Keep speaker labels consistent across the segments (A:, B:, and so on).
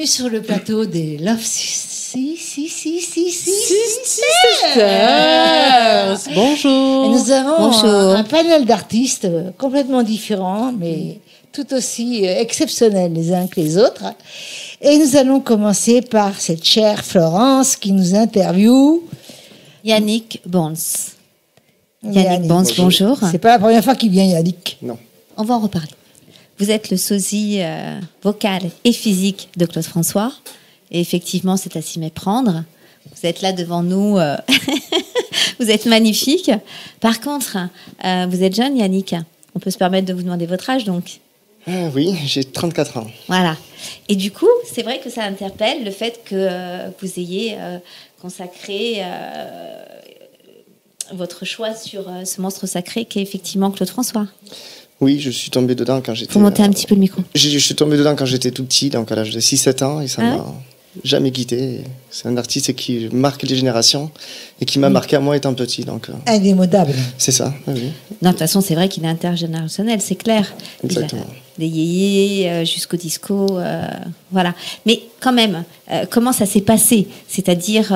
A: sur le plateau des Love
B: Sisters. Bonjour.
A: Et nous avons
B: Bonjour.
A: un panel d'artistes complètement différents, mais tout aussi exceptionnels les uns que les autres. Et nous allons commencer par cette chère Florence qui nous interviewe.
C: Yannick Bons. Yannick Bons, bonjour.
A: C'est pas la première fois qu'il vient, Yannick.
D: Non.
C: On va en reparler. Vous êtes le sosie vocal et physique de Claude François. Et effectivement, c'est à s'y méprendre. Vous êtes là devant nous. Vous êtes magnifique. Par contre, vous êtes jeune, Yannick. On peut se permettre de vous demander votre âge, donc.
D: Oui, j'ai 34 ans.
C: Voilà. Et du coup, c'est vrai que ça interpelle le fait que vous ayez consacré votre choix sur ce monstre sacré qu'est effectivement Claude François.
D: Oui, je suis tombé dedans quand j'étais...
C: Faut monter un petit peu le micro.
D: Je suis tombé dedans quand j'étais tout petit, donc à l'âge de 6-7 ans, et ça m'a jamais quitté. C'est un artiste qui marque les générations et qui m'a marqué à moi étant petit. Donc,
A: Indémodable.
D: c'est ça, oui.
C: Non, de toute façon, c'est vrai qu'il est intergénérationnel, c'est clair.
D: Exactement.
C: Des yéyés jusqu'au disco, voilà. Mais quand même, comment ça s'est passé? C'est-à-dire,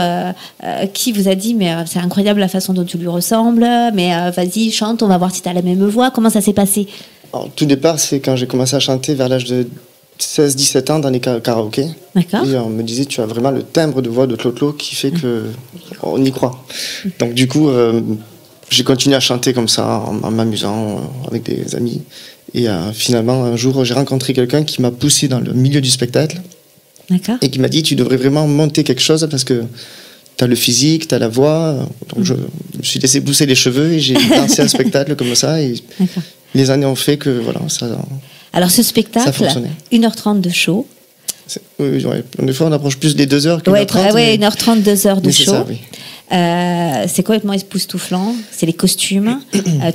C: qui vous a dit, mais c'est incroyable la façon dont tu lui ressembles, mais vas-y, chante, on va voir si tu as la même voix. Comment ça s'est passé?
D: Alors, tout départ, c'est quand j'ai commencé à chanter vers l'âge de 16-17 ans dans les karaokés.
C: D'accord.
D: Et on me disait, tu as vraiment le timbre de voix de Clo-Clo qui fait qu'on y croit. Donc du coup, j'ai continué à chanter comme ça, en m'amusant avec des amis. Et finalement, un jour, j'ai rencontré quelqu'un qui m'a poussé dans le milieu du spectacle
C: D'accord.
D: et qui m'a dit, tu devrais vraiment monter quelque chose parce que tu as le physique, tu as la voix. Donc je me suis laissé pousser les cheveux et j'ai dansé un spectacle comme ça. Et
C: D'accord.
D: les années ont fait que voilà, ça...
C: Alors, ce
D: Ça
C: spectacle,
D: fonctionnait.
C: 1h30 de show.
D: Oui, ouais. Des fois, on approche plus des 2 heures que
C: Ouais,
D: 1h30.
C: ouais, 1h30, 2 heures de
D: mais c'est
C: show.
D: ça, oui.
C: C'est complètement époustouflant. C'est les costumes,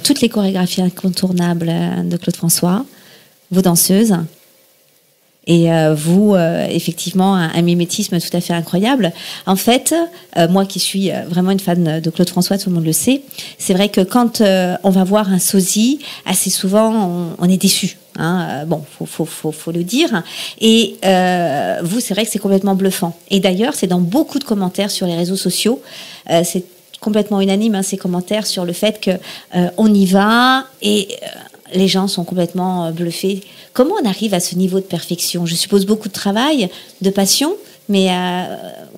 C: toutes les chorégraphies incontournables de Claude François, vos danseuses. Et vous, effectivement, un mimétisme tout à fait incroyable. En fait, moi qui suis vraiment une fan de Claude François, tout le monde le sait, c'est vrai que quand on va voir un sosie, assez souvent, on est déçu. Hein. Bon, faut le dire. Et vous, c'est vrai que c'est complètement bluffant. Et d'ailleurs, c'est dans beaucoup de commentaires sur les réseaux sociaux. C'est complètement unanime, hein, ces commentaires sur le fait que on y va et les gens sont complètement bluffés. Comment on arrive à ce niveau de perfection? Je suppose beaucoup de travail, de passion, mais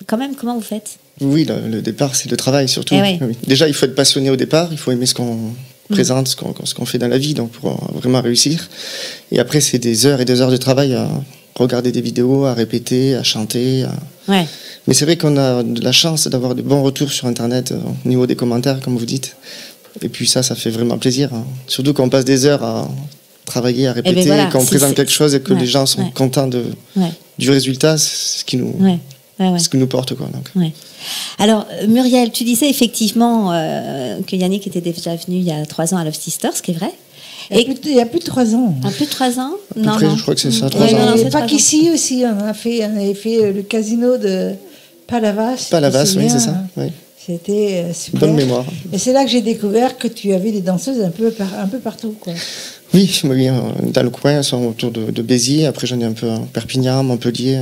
C: quand même, comment vous faites?
D: Oui, le départ, c'est le travail surtout.
C: Eh oui.
D: Oui. Déjà, il faut être passionné au départ, il faut aimer ce qu'on présente, ce qu'on fait dans la vie, donc pour vraiment réussir. Et après, c'est des heures et des heures de travail à regarder des vidéos, à répéter, à chanter.
C: Ouais.
D: Mais c'est vrai qu'on a de la chance d'avoir de bons retours sur Internet au niveau des commentaires, comme vous dites. Et puis ça fait vraiment plaisir. Hein. Surtout quand on passe des heures à travailler, à répéter,
C: voilà,
D: quand on présente quelque chose et que les gens sont contents
C: Ouais.
D: du résultat, c'est ce qui nous, ce qui nous porte. Quoi, donc.
C: Ouais. Alors, Muriel, tu disais effectivement que Yannick était déjà venu il y a 3 ans à Love Sisters, ce qui est vrai.
A: Il y a plus de 3 ans.
C: Un peu de 3 ans?
D: À peu près, je crois que c'est ça, 3 ans.
C: non,
A: Et
C: c'est
A: pas
C: 3 ans.
A: qu'ici aussi, on avait fait le casino de Palavas.
D: Palavas, oui,
A: bien,
D: c'est ça. Oui.
A: C'était super.
D: Bonne mémoire.
A: Et c'est là que j'ai découvert que tu avais des danseuses un peu partout, quoi.
D: Oui, dans le coin, elles sont autour de Béziers. Après, j'en ai un peu à Perpignan, Montpellier.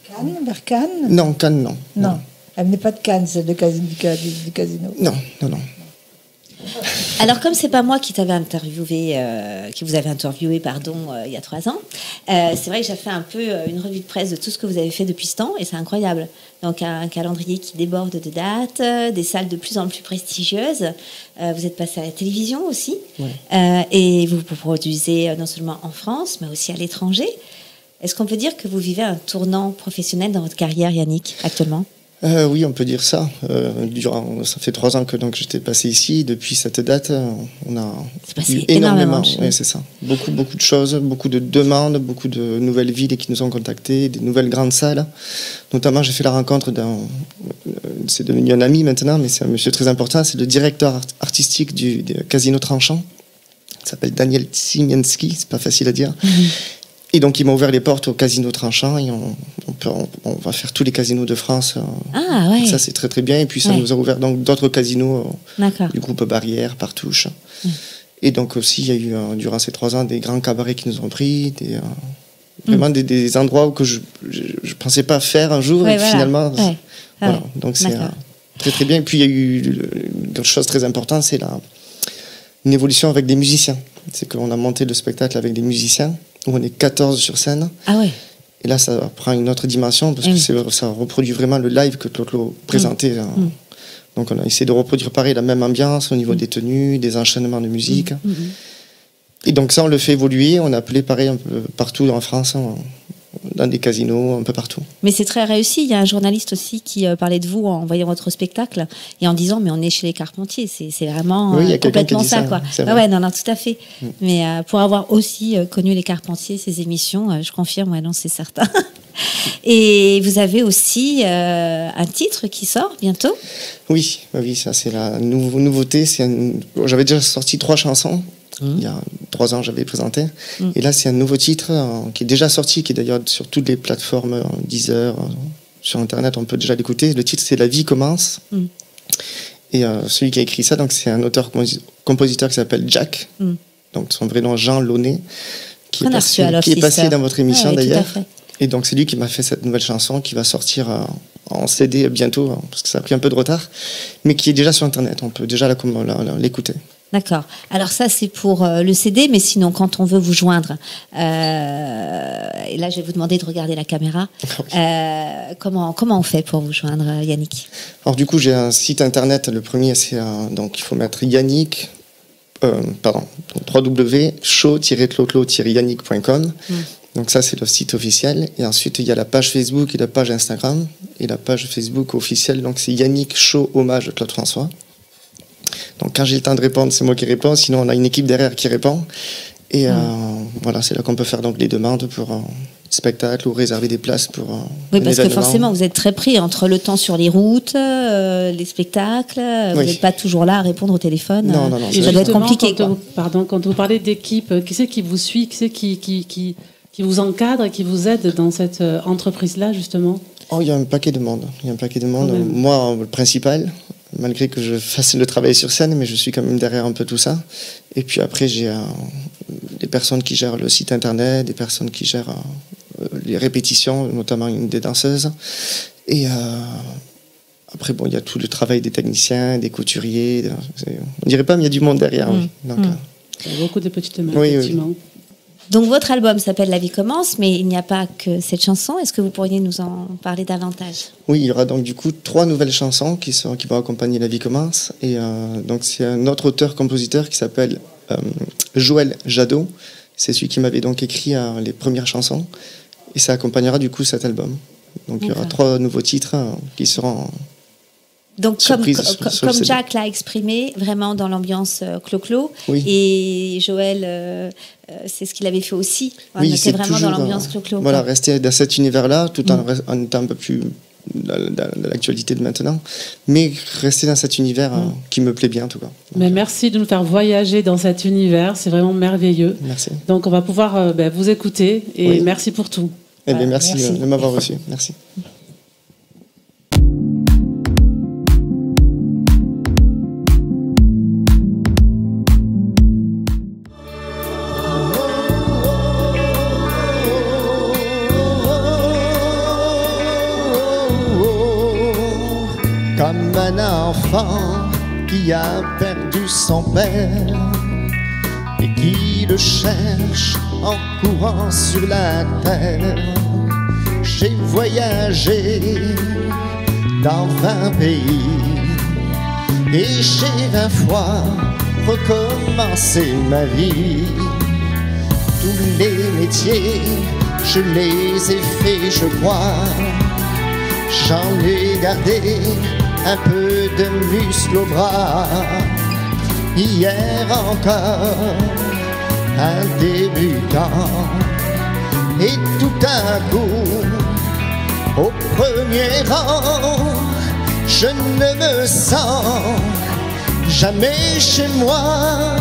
A: Cannes, vers Cannes?
D: Non, Cannes, non.
A: Non, elle n'est pas de Cannes, celle du casino.
D: Non.
C: Alors, comme c'est pas moi qui t'avais interviewé, qui vous avez interviewé, il y a 3 ans, c'est vrai que j'ai fait un peu une revue de presse de tout ce que vous avez fait depuis ce temps, et c'est incroyable. Donc, un calendrier qui déborde de dates, des salles de plus en plus prestigieuses. Vous êtes passé à la télévision aussi, et vous produisez non seulement en France, mais aussi à l'étranger. Est-ce qu'on peut dire que vous vivez un tournant professionnel dans votre carrière, Yannick, actuellement?
D: Oui, on peut dire ça. Ça fait 3 ans que donc j'étais passé ici. Depuis cette date, on a
C: passé
D: eu
C: énormément de choses.
D: Oui, c'est ça. Beaucoup de choses, beaucoup de demandes, beaucoup de nouvelles villes qui nous ont contactés, des nouvelles grandes salles. Notamment, j'ai fait la rencontre c'est devenu un ami maintenant, mais c'est un monsieur très important. C'est le directeur artistique du Casino Tranchant. Il s'appelle Daniel Simienski. C'est pas facile à dire. Et donc, il m'a ouvert les portes au Casino Tranchant et on va faire tous les casinos de France.
C: Ah, ouais.
D: Ça, c'est très, très bien. Et puis, ça nous a ouvert donc d'autres casinos du groupe Barrière, Partouche. Et donc, aussi, il y a eu, durant ces 3 ans, des grands cabarets qui nous ont pris, Vraiment des endroits que je pensais pas faire un jour, et
C: voilà.
D: finalement,
C: Ouais.
D: voilà.
C: Ouais.
D: Donc c'est
C: D'accord.
D: très très bien. Et puis il y a eu une chose très importante, c'est une évolution avec des musiciens. C'est qu'on a monté le spectacle avec des musiciens, où on est 14 sur scène.
C: Ah ouais.
D: Et là, ça prend une autre dimension, parce que ça reproduit vraiment le live que Clo-Clo présentait. Donc on a essayé de reproduire pareil la même ambiance au niveau des tenues, des enchaînements de musique. Et donc ça, on le fait évoluer. On a appelé pareil un peu partout en France, dans des casinos, un peu partout.
C: Mais c'est très réussi. Il y a un journaliste aussi qui parlait de vous en voyant votre spectacle et en disant mais on est chez les Carpentiers. C'est vraiment
D: Oui, il y a quelqu'un qui
C: complètement
D: dit
C: ça,
D: ça,
C: quoi.
D: c'est
C: Ah
D: vrai.
C: ouais, non, tout à fait. Mais pour avoir aussi connu les Carpentiers, ces émissions, je confirme, ouais, non, c'est certain. Et vous avez aussi un titre qui sort bientôt.
D: Oui, ça c'est la nouveauté. J'avais déjà sorti 3 chansons. Il y a 3 ans, j'avais présenté. Et là, c'est un nouveau titre qui est déjà sorti, qui est d'ailleurs sur toutes les plateformes, Deezer, sur Internet, on peut déjà l'écouter. Le titre, c'est La vie commence. Et celui qui a écrit ça, donc c'est un auteur-compositeur qui s'appelle Jack. Donc son vrai nom, Jean Launay, qui est passé dans votre émission d'ailleurs. Et donc c'est lui qui m'a fait cette nouvelle chanson qui va sortir en CD bientôt, parce que ça a pris un peu de retard, mais qui est déjà sur Internet. On peut déjà l'écouter.
C: D'accord. Alors ça, c'est pour le CD, mais sinon, quand on veut vous joindre, et là, je vais vous demander de regarder la caméra. Comment on fait pour vous joindre, Yannick?
D: Alors du coup, j'ai un site Internet. Le premier, c'est donc il faut mettre Yannick, www.show-cloclo-yannick.com. Donc ça, c'est le site officiel. Et ensuite, il y a la page Facebook et la page Instagram. Et la page Facebook officielle, donc c'est Yannick Show Hommage Claude François. Donc quand j'ai le temps de répondre, c'est moi qui réponds. Sinon, on a une équipe derrière qui répond. Et voilà, c'est là qu'on peut faire donc les demandes pour un spectacle ou réserver des places pour
C: oui, parce que forcément, vous êtes très pris entre le temps sur les routes, les spectacles. Vous n'êtes pas toujours là à répondre au téléphone.
D: Non.
C: Ça doit être compliqué.
B: Quand vous parlez d'équipe, qui c'est qui vous suit, qui c'est qui vous encadre et qui vous aide dans cette entreprise-là, justement?
D: Oh, il y a un paquet de monde. Moi, le principal, malgré que je fasse le travail sur scène, mais je suis quand même derrière un peu tout ça. Et puis après, j'ai des personnes qui gèrent le site internet, des personnes qui gèrent les répétitions, notamment une des danseuses. Et après, il y a tout le travail des techniciens, des couturiers. On dirait pas, mais il y a du monde derrière. Oui. Donc,
B: il y a beaucoup de petites mains,
D: oui,
B: effectivement.
D: Oui.
C: Donc votre album s'appelle La vie commence, mais il n'y a pas que cette chanson. Est-ce que vous pourriez nous en parler davantage?
D: Oui, il y aura donc du coup 3 nouvelles chansons qui vont accompagner La vie commence. Et donc c'est un autre auteur-compositeur qui s'appelle Joël Jadot. C'est celui qui m'avait donc écrit les premières chansons. Et ça accompagnera du coup cet album. Donc il y aura 3 nouveaux titres qui seront...
C: Donc, comme Jack l'a exprimé, vraiment dans l'ambiance Clo-Clo.
D: Oui.
C: Et Joël, c'est ce qu'il avait fait aussi.
D: Oui,
C: c'est vraiment dans l'ambiance Clo-Clo.
D: Voilà, rester dans cet univers-là, tout en étant un peu plus dans l'actualité de maintenant. Mais rester dans cet univers qui me plaît bien, en tout cas.
B: Mais merci de nous faire voyager dans cet univers. C'est vraiment merveilleux.
D: Merci.
B: Donc, on va pouvoir vous écouter. Et merci pour tout.
D: Eh bien, merci de m'avoir reçu. Merci.
E: Comme un enfant qui a perdu son père et qui le cherche en courant sur la terre, j'ai voyagé dans 20 pays et j'ai 20 fois recommencé ma vie. Tous les métiers, je les ai faits, je crois. J'en ai gardé un peu de muscle au bras. Hier encore, un débutant. Et tout à coup, au premier rang, je ne me sens jamais chez moi.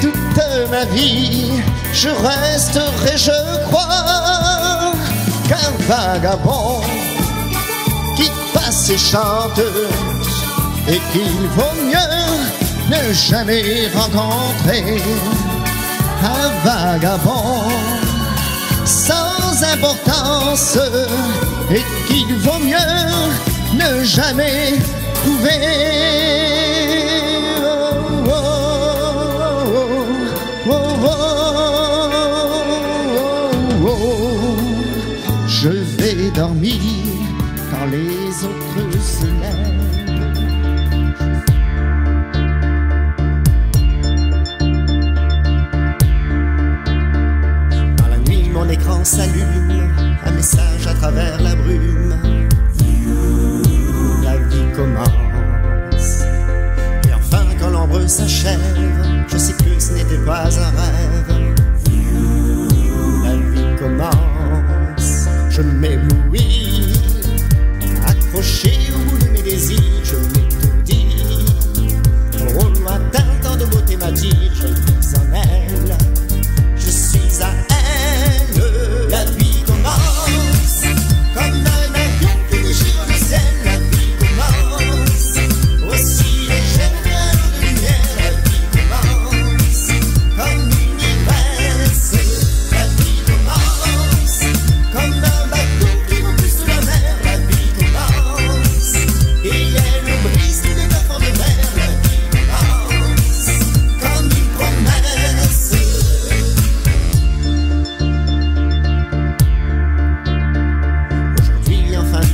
E: Toute ma vie, je resterai, je crois, qu'un vagabond qui passe et chante, et qu'il vaut mieux ne jamais rencontrer un vagabond sans importance, et qu'il vaut mieux ne jamais trouver. Oh, oh, oh, oh, oh, oh. Je vais dormir quand les autres se lèvent. Mon écran s'allume, un message à travers la brume. La vie commence. Et enfin, quand l'ombre s'achève, je sais que ce n'était pas un rêve. La vie commence. Je m'éblouis, accroché au bout de mes désirs, je m'étourdis. Au lointain, tant de beauté m'attire, je vis en elle. Je suis à elle. La vie commence, comme un avion qui déchire le ciel. La vie commence, aussi légère qu'un de lumière. La vie commence, comme l'univers. La vie commence, comme un bateau qui va plus sous la mer. La vie commence, et elle brise tous les plafonds de mer. La vie commence, comme une promesse.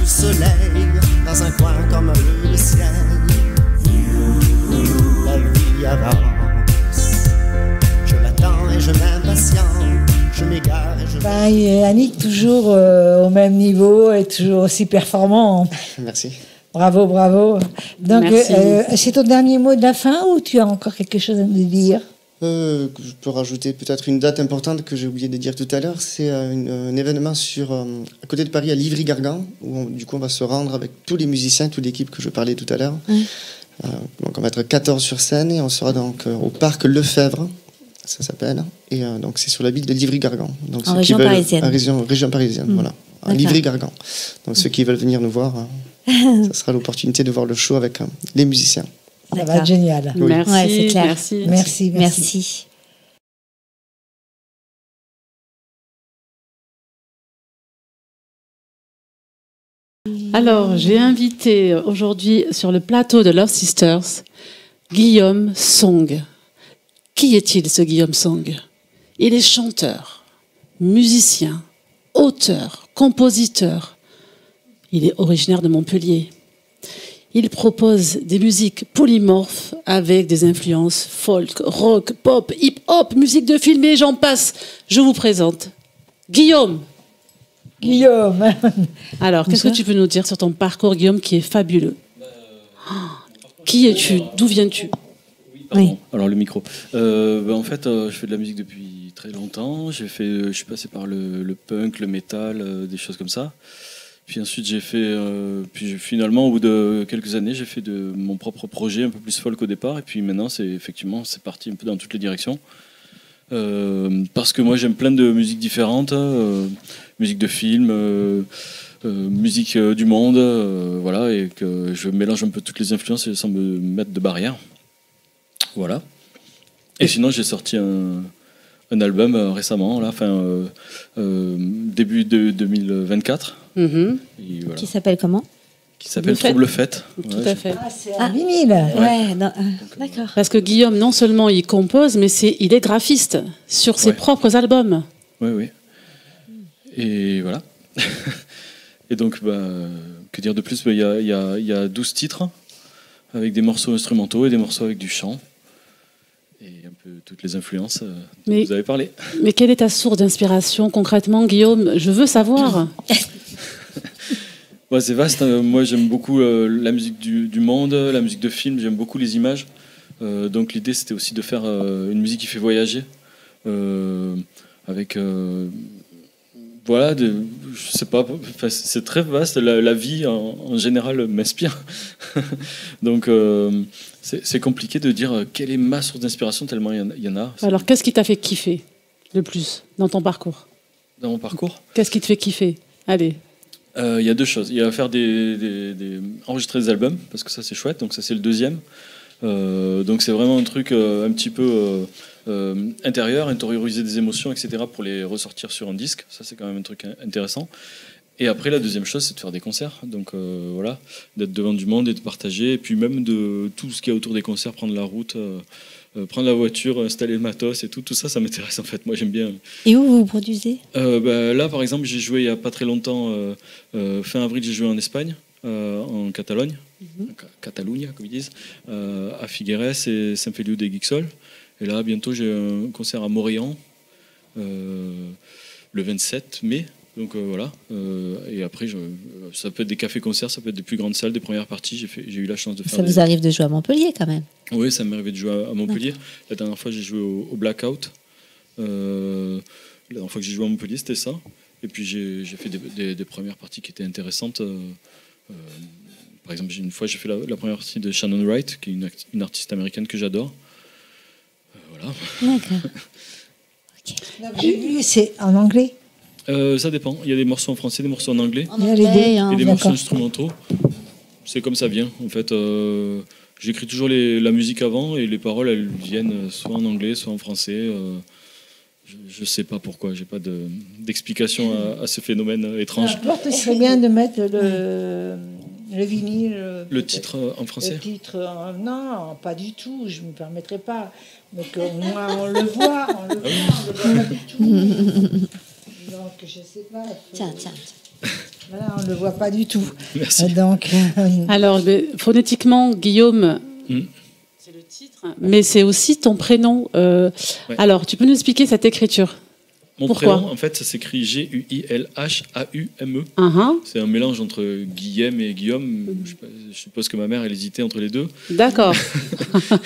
E: Soleil, dans un coin comme le ciel, la vie avance. Je l'attends et je m'impatiente, je m'égare et je...
A: Annick, toujours au même niveau et toujours aussi performant.
D: Merci.
A: Bravo, bravo. Donc,
B: Merci.
A: c'est ton dernier mot de la fin ou tu as encore quelque chose à nous dire?
D: Je peux rajouter peut-être une date importante que j'ai oublié de dire tout à l'heure. C'est un événement à côté de Paris, à Livry-Gargan, où du coup on va se rendre avec tous les musiciens, toute l'équipe que je parlais tout à l'heure. Donc on va être 14 sur scène et on sera donc au parc Lefebvre, ça s'appelle. Et donc c'est sur la ville de Livry-Gargan. Donc,
C: En région parisienne.
D: Région parisienne, voilà. À Livry-Gargan. Donc ceux qui veulent venir nous voir, ça sera l'opportunité de voir le show avec les musiciens.
A: Ça va être génial.
D: Oui.
B: Merci,
C: Ouais, c'est clair.
B: merci.
A: Merci, merci.
C: Merci.
B: Alors, j'ai invité aujourd'hui sur le plateau de Love Sisters Guillaume Song. Qui est-il, ce Guillaume Song? Il est chanteur, musicien, auteur, compositeur. Il est originaire de Montpellier. Il propose des musiques polymorphes avec des influences folk, rock, pop, hip-hop, musique de film et j'en passe. Je vous présente Guillaume.
A: Guillaume.
B: Alors, qu'est-ce que tu peux nous dire sur ton parcours, Guillaume, qui est fabuleux? Qui es-tu? D'où viens-tu?
C: Oui.
F: Alors le micro. En fait, je fais de la musique depuis très longtemps. Je suis passé par le punk, le métal, des choses comme ça. Puis ensuite, finalement, au bout de quelques années, j'ai fait de mon propre projet un peu plus folk au départ. Et puis maintenant, c'est parti un peu dans toutes les directions. Parce que moi, j'aime plein de musiques différentes, musique de film, musique du monde, voilà, et que je mélange un peu toutes les influences sans me mettre de barrière. Voilà. Et sinon, j'ai sorti un album récemment, là, début de 2024.
B: Mhm.
F: Et voilà.
C: Qui s'appelle comment?
F: Qui s'appelle
B: Fête.
F: Trouble Fête.
B: Tout
F: Ouais,
B: à fait.
A: Ah, c'est un vinyle.
C: Ouais, non, d'accord.
B: Parce que Guillaume, non seulement il compose, mais il est graphiste sur ses
F: Ouais.
B: propres albums.
F: Oui, oui. Et voilà. Et donc, que dire de plus? Il y a 12 titres avec des morceaux instrumentaux et des morceaux avec du chant. Et un peu toutes les influences dont
B: Mais-
F: vous avez parlé.
B: Mais quelle est ta source d'inspiration concrètement, Guillaume? Je veux savoir.
F: Ouais, c'est vaste. Moi, j'aime beaucoup la musique du monde, la musique de film. J'aime beaucoup les images. Donc, l'idée, c'était aussi de faire une musique qui fait voyager. Avec... voilà, je sais pas, c'est très vaste. La vie, en général, m'inspire. Donc, c'est compliqué de dire quelle est ma source d'inspiration, tellement il y en a.
B: Alors, qu'est-ce qui t'a fait kiffer le plus dans ton parcours?
F: Dans mon parcours,
B: Qu'est-ce qui te fait kiffer? Allez.
F: il y a deux choses. Il y a faire enregistrer des albums, parce que ça, c'est chouette. Donc, ça, c'est le deuxième. Donc c'est vraiment un truc un petit peu intérieur, intérioriser des émotions, etc. pour les ressortir sur un disque. Ça, c'est quand même un truc intéressant. Et après, la deuxième chose, c'est de faire des concerts. Donc voilà, d'être devant du monde et de partager. Et puis même de tout ce qu'il y a autour des concerts, prendre la route, prendre la voiture, installer le matos et tout ça, ça m'intéresse en fait. Moi, j'aime bien.
C: Et où vous produisez?
F: Là, par exemple, j'ai joué il n'y a pas très longtemps, fin avril, j'ai joué en Espagne, en Catalogne, Catalunya, comme ils disent, à Figueres et Saint-Féliu de Guixols. Et là, bientôt, j'ai un concert à Morillon, le 27 mai. Donc voilà. Et après, ça peut être des cafés-concerts, ça peut être des plus grandes salles, des premières parties. J'ai eu la chance de faire.
C: Ça vous arrive de jouer à Montpellier quand même?
F: Oui, ça m'est arrivé de jouer à Montpellier. La dernière fois, j'ai joué au Blackout. La dernière fois que j'ai joué à Montpellier, c'était ça. Et puis j'ai fait des premières parties qui étaient intéressantes. Par exemple, une fois, j'ai fait la première partie de Shannon Wright, qui est une artiste américaine que j'adore. Voilà.
C: D'accord.
A: J'ai vu, c'est en anglais.
F: Ça dépend. Il y a des morceaux en français, des morceaux en anglais.
C: En anglais,
F: Et des morceaux
A: d'accord.
F: instrumentaux. C'est comme ça vient. En fait, j'écris toujours la musique avant et les paroles, elles viennent soit en anglais, soit en français. Je ne sais pas pourquoi. J'ai pas d'explication à ce phénomène étrange.
A: N'importe, ce serait bien de mettre le vinyle.
F: Le titre en français.
A: Le titre, non, pas du tout. Je ne me permettrai pas. Mais qu'au moins on le voit. On le voit pas du tout. Donc, je sais pas.
C: Tiens.
A: Voilà, on ne le voit pas du tout.
F: Merci.
A: Donc,
B: Alors, phonétiquement, Guillaume, c'est le titre, mais c'est aussi ton prénom.
F: Ouais.
B: Alors, tu peux nous expliquer cette écriture?
F: Mon
B: Pourquoi
F: prénom, en fait, ça s'écrit Guilhaume. C'est un mélange entre Guillaume et Guillaume. Je suppose que ma mère, elle hésitait entre les deux.
B: D'accord.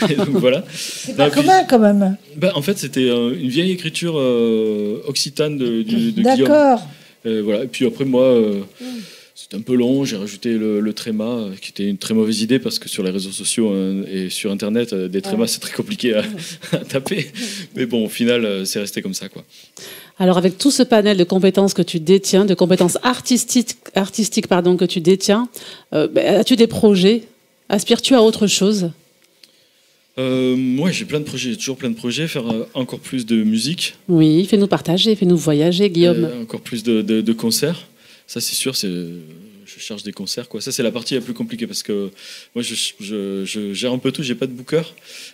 F: Et donc voilà.
A: c'est pas commun quand même.
F: En fait, c'était une vieille écriture occitane de Guillaume.
A: D'accord.
F: Voilà. Et puis après, moi, c'était un peu long. J'ai rajouté le tréma, qui était une très mauvaise idée parce que sur les réseaux sociaux et sur Internet, des trémas, c'est très compliqué à taper. Mais bon, au final, c'est resté comme ça, quoi.
B: Alors, avec tout ce panel de compétences que tu détiens, de compétences artistiques que tu détiens, as-tu des projets? Aspires-tu à autre chose?
F: Moi, j'ai plein de projets, j'ai toujours plein de projets, faire encore plus de musique.
B: Oui, fais-nous partager, fais-nous voyager, Guillaume.
F: Encore plus de concerts. Ça, c'est sûr, je cherche des concerts, quoi. Ça, c'est la partie la plus compliquée parce que moi, je gère un peu tout, j'ai pas de booker.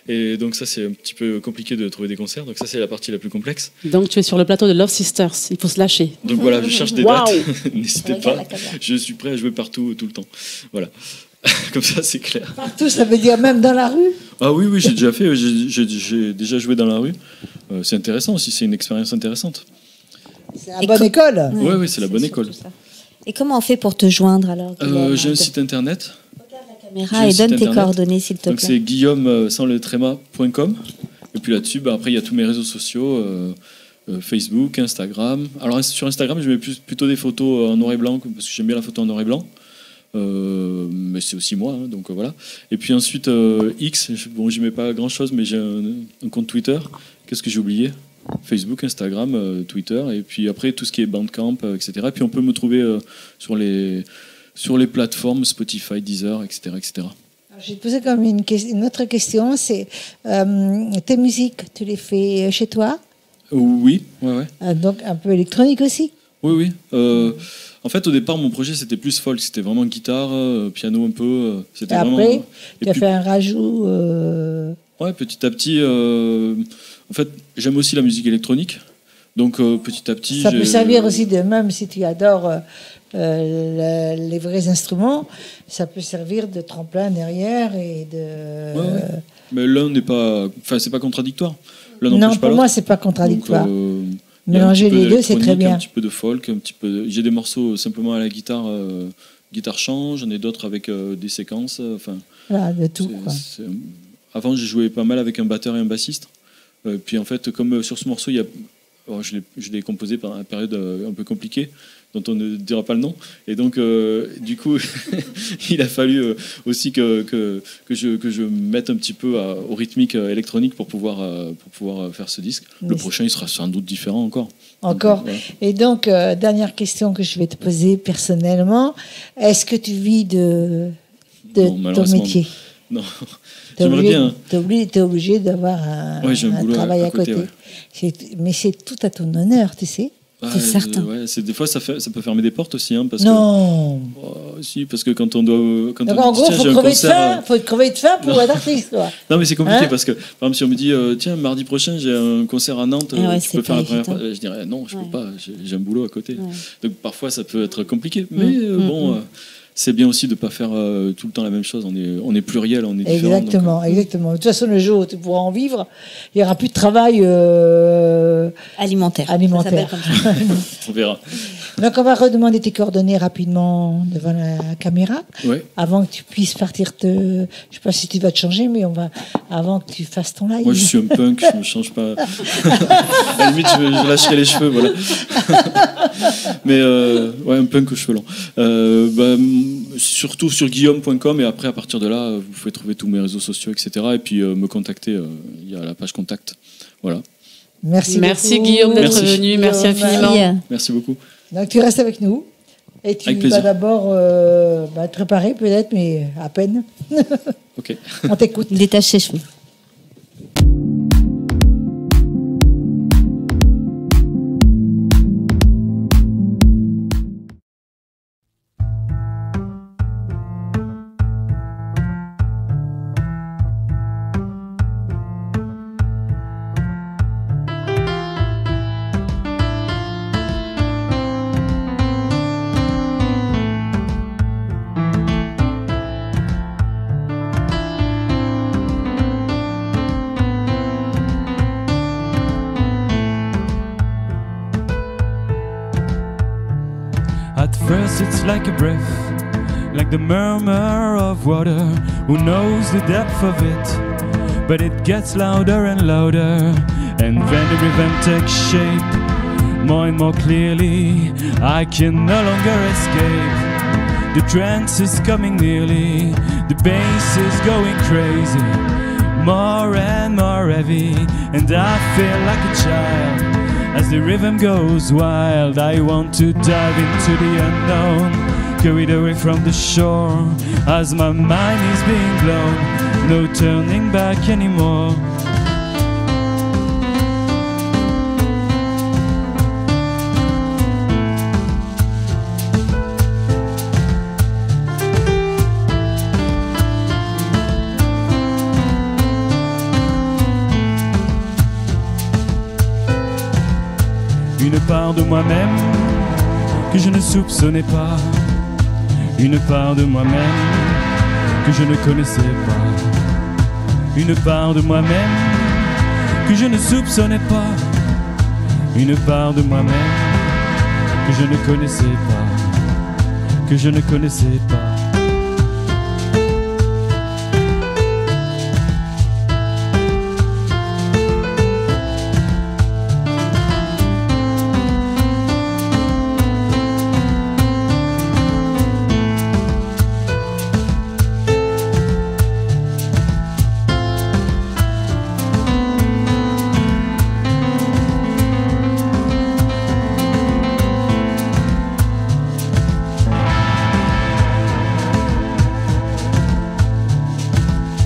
F: Et donc, ça, c'est un petit peu compliqué de trouver des concerts. Donc, ça, c'est la partie la plus complexe.
B: Donc, tu es sur le plateau de Love Sisters, il faut se lâcher.
F: Donc, voilà, je cherche des
B: Waouh.
F: dates. N'hésitez pas. Je suis prêt à jouer partout, tout le temps. Voilà. Comme ça, c'est clair.
A: Partout, ça veut dire même dans la rue.
F: Ah oui, j'ai déjà fait. J'ai déjà joué dans la rue. C'est intéressant aussi, c'est une expérience intéressante.
A: C'est la bonne école.
F: Oui, c'est la bonne école.
C: Et comment on fait pour te joindre alors, Guillaume?
F: J'ai un site internet.
C: Regarde la caméra et donne tes coordonnées, s'il te plaît.
F: Donc c'est guillaume sans le tréma.com. Et puis là-dessus, après, il y a tous mes réseaux sociaux, Facebook, Instagram. Alors sur Instagram, je mets plutôt des photos en noir et blanc, parce que j'aime bien la photo en noir et blanc. Mais c'est aussi moi, donc voilà. Et puis ensuite, X, je mets pas grand-chose, mais j'ai un compte Twitter. Qu'est-ce que j'ai oublié? Facebook, Instagram, Twitter, et puis après tout ce qui est Bandcamp, etc. Et puis on peut me trouver sur les plateformes Spotify, Deezer, etc.
A: Alors, je vais te poser comme une autre question, c'est tes musiques, tu les fais chez toi?
F: Oui, ouais.
A: Donc un peu électronique aussi?
F: Oui. En fait, au départ, mon projet, c'était plus folk. C'était vraiment guitare, piano un peu. C'était
A: Et après,
F: vraiment...
A: tu as fait un rajout
F: Ouais, petit à petit. En fait, j'aime aussi la musique électronique. Donc, petit à petit...
A: Ça peut servir aussi de... Même si tu adores les vrais instruments, ça peut servir de tremplin derrière et de...
F: Ouais. Mais l'un n'est pas... Enfin, c'est pas contradictoire. L'un
A: Non,
F: n'empêche pas
A: pour moi,
F: l'autre.
A: c'est pas contradictoire.
F: Donc, il y a un
A: Mélanger
F: petit peu
A: les deux, c'est très
F: d'électronique,
A: bien.
F: Un petit peu de folk, un petit peu. J'ai des morceaux simplement à la guitare, guitare chant. J'en ai d'autres avec des séquences. Enfin,
A: Voilà, de tout.
F: c'est-
A: Quoi.
F: c'est- Avant, j'ai joué pas mal avec un batteur et un bassiste. Puis en fait, comme sur ce morceau, je l'ai composé pendant une période un peu compliquée, dont on ne dira pas le nom. Et donc, du coup, il a fallu aussi que je mette un petit peu au rythmique électronique pour pouvoir faire ce disque. Le
A: Mais
F: prochain, il sera sans doute différent encore.
A: Encore.
F: Donc, voilà.
A: Et donc, dernière question que je vais te poser personnellement. Est-ce que tu vis de
F: Non,
A: ton
F: malheureusement,
A: métier?
F: Non, j'aimerais bien.
A: T'es obligé d'avoir un,
F: J'ai un boulot
A: travail à côté.
F: ouais.
A: Mais c'est tout à ton honneur, tu sais.
C: C'est certain.
F: Des fois, ça peut fermer des portes aussi. Hein, parce
A: Non.
F: si, parce que quand on doit. Quand
A: Donc
F: on
A: en
F: dit,
A: gros,
F: tiens,
A: faut
F: j'ai un
A: crever de
F: concert,
A: faim. Faut crever de faim pour être artiste, quoi.
F: Non, mais c'est compliqué
A: Hein
F: parce que, par exemple, si on me dit, tiens, mardi prochain, j'ai un concert à Nantes,
C: Ah ouais,
F: tu peux
C: c'est
F: faire la
C: pas
F: première
C: évident.
F: fois. Je dirais, non, je
C: Ouais.
F: peux pas, j'ai un boulot à côté.
C: Ouais.
F: Donc parfois, ça peut être compliqué. Mais bon, c'est bien aussi de ne pas faire tout le temps la même chose. On est pluriel, on est différent.
A: Exactement, exactement. De toute façon, le jour où tu pourras en vivre, il n'y aura plus de travail
C: Alimentaire.
A: alimentaire.
C: Ça s'appelle comme ça.
F: On verra.
A: Donc, on va redemander tes coordonnées rapidement devant la caméra,
F: Ouais.
A: avant que tu puisses partir je ne sais pas si tu vas te changer, mais avant que tu fasses ton live.
F: Moi, je suis un punk, je ne me change pas. À la limite, je lâcherai les cheveux, voilà. Mais un punk aux cheveux longs. Surtout sur guillaume.com, et après, à partir de là, vous pouvez trouver tous mes réseaux sociaux, etc. Et puis me contacter, il y a la page contact. Voilà.
A: Merci beaucoup,
B: Guillaume d'être
F: Merci.
B: venu, merci
A: Guillaume.
B: infiniment.
F: Merci beaucoup.
A: Donc, tu restes avec nous. Et tu
F: Avec
A: vas
F: plaisir.
A: d'abord te préparer, peut-être, mais à peine.
F: Ok.
A: On t'écoute.
C: Il détache ses cheveux.
G: At first it's like a breath, like the murmur of water. Who knows the depth of it? But it gets louder and louder, and then the rhythm takes shape more and more clearly. I can no longer escape. The trance is coming nearly, the bass is going crazy, more and more heavy, and I feel like a child. As the rhythm goes wild, I want to dive into the unknown, carried away from the shore, as my mind is being blown, no turning back anymore. Une part de moi-même que je ne soupçonnais pas, une part de moi-même que je ne connaissais pas, une part de moi-même que je ne soupçonnais pas, une part de moi-même que je ne connaissais pas, que je ne connaissais pas.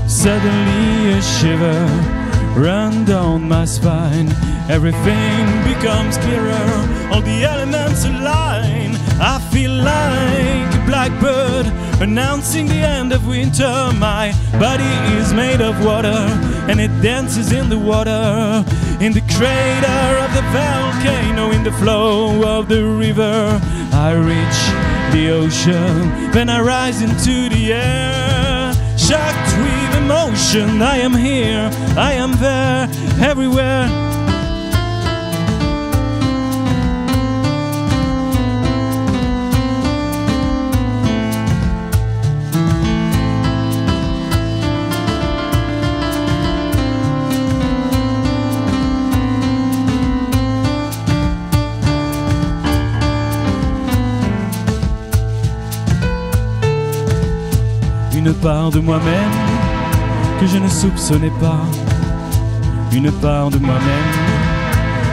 G: Suddenly a shiver run down my spine. Everything becomes clearer, all the elements align. I feel like a blackbird announcing the end of winter. My body is made of water and it dances in the water, in the crater of the volcano, in the flow of the river. I reach the ocean, then I rise into the air, shocked with emotion. I am here, I am there, everywhere. Une part de moi-même que je ne soupçonnais pas, une part de moi-même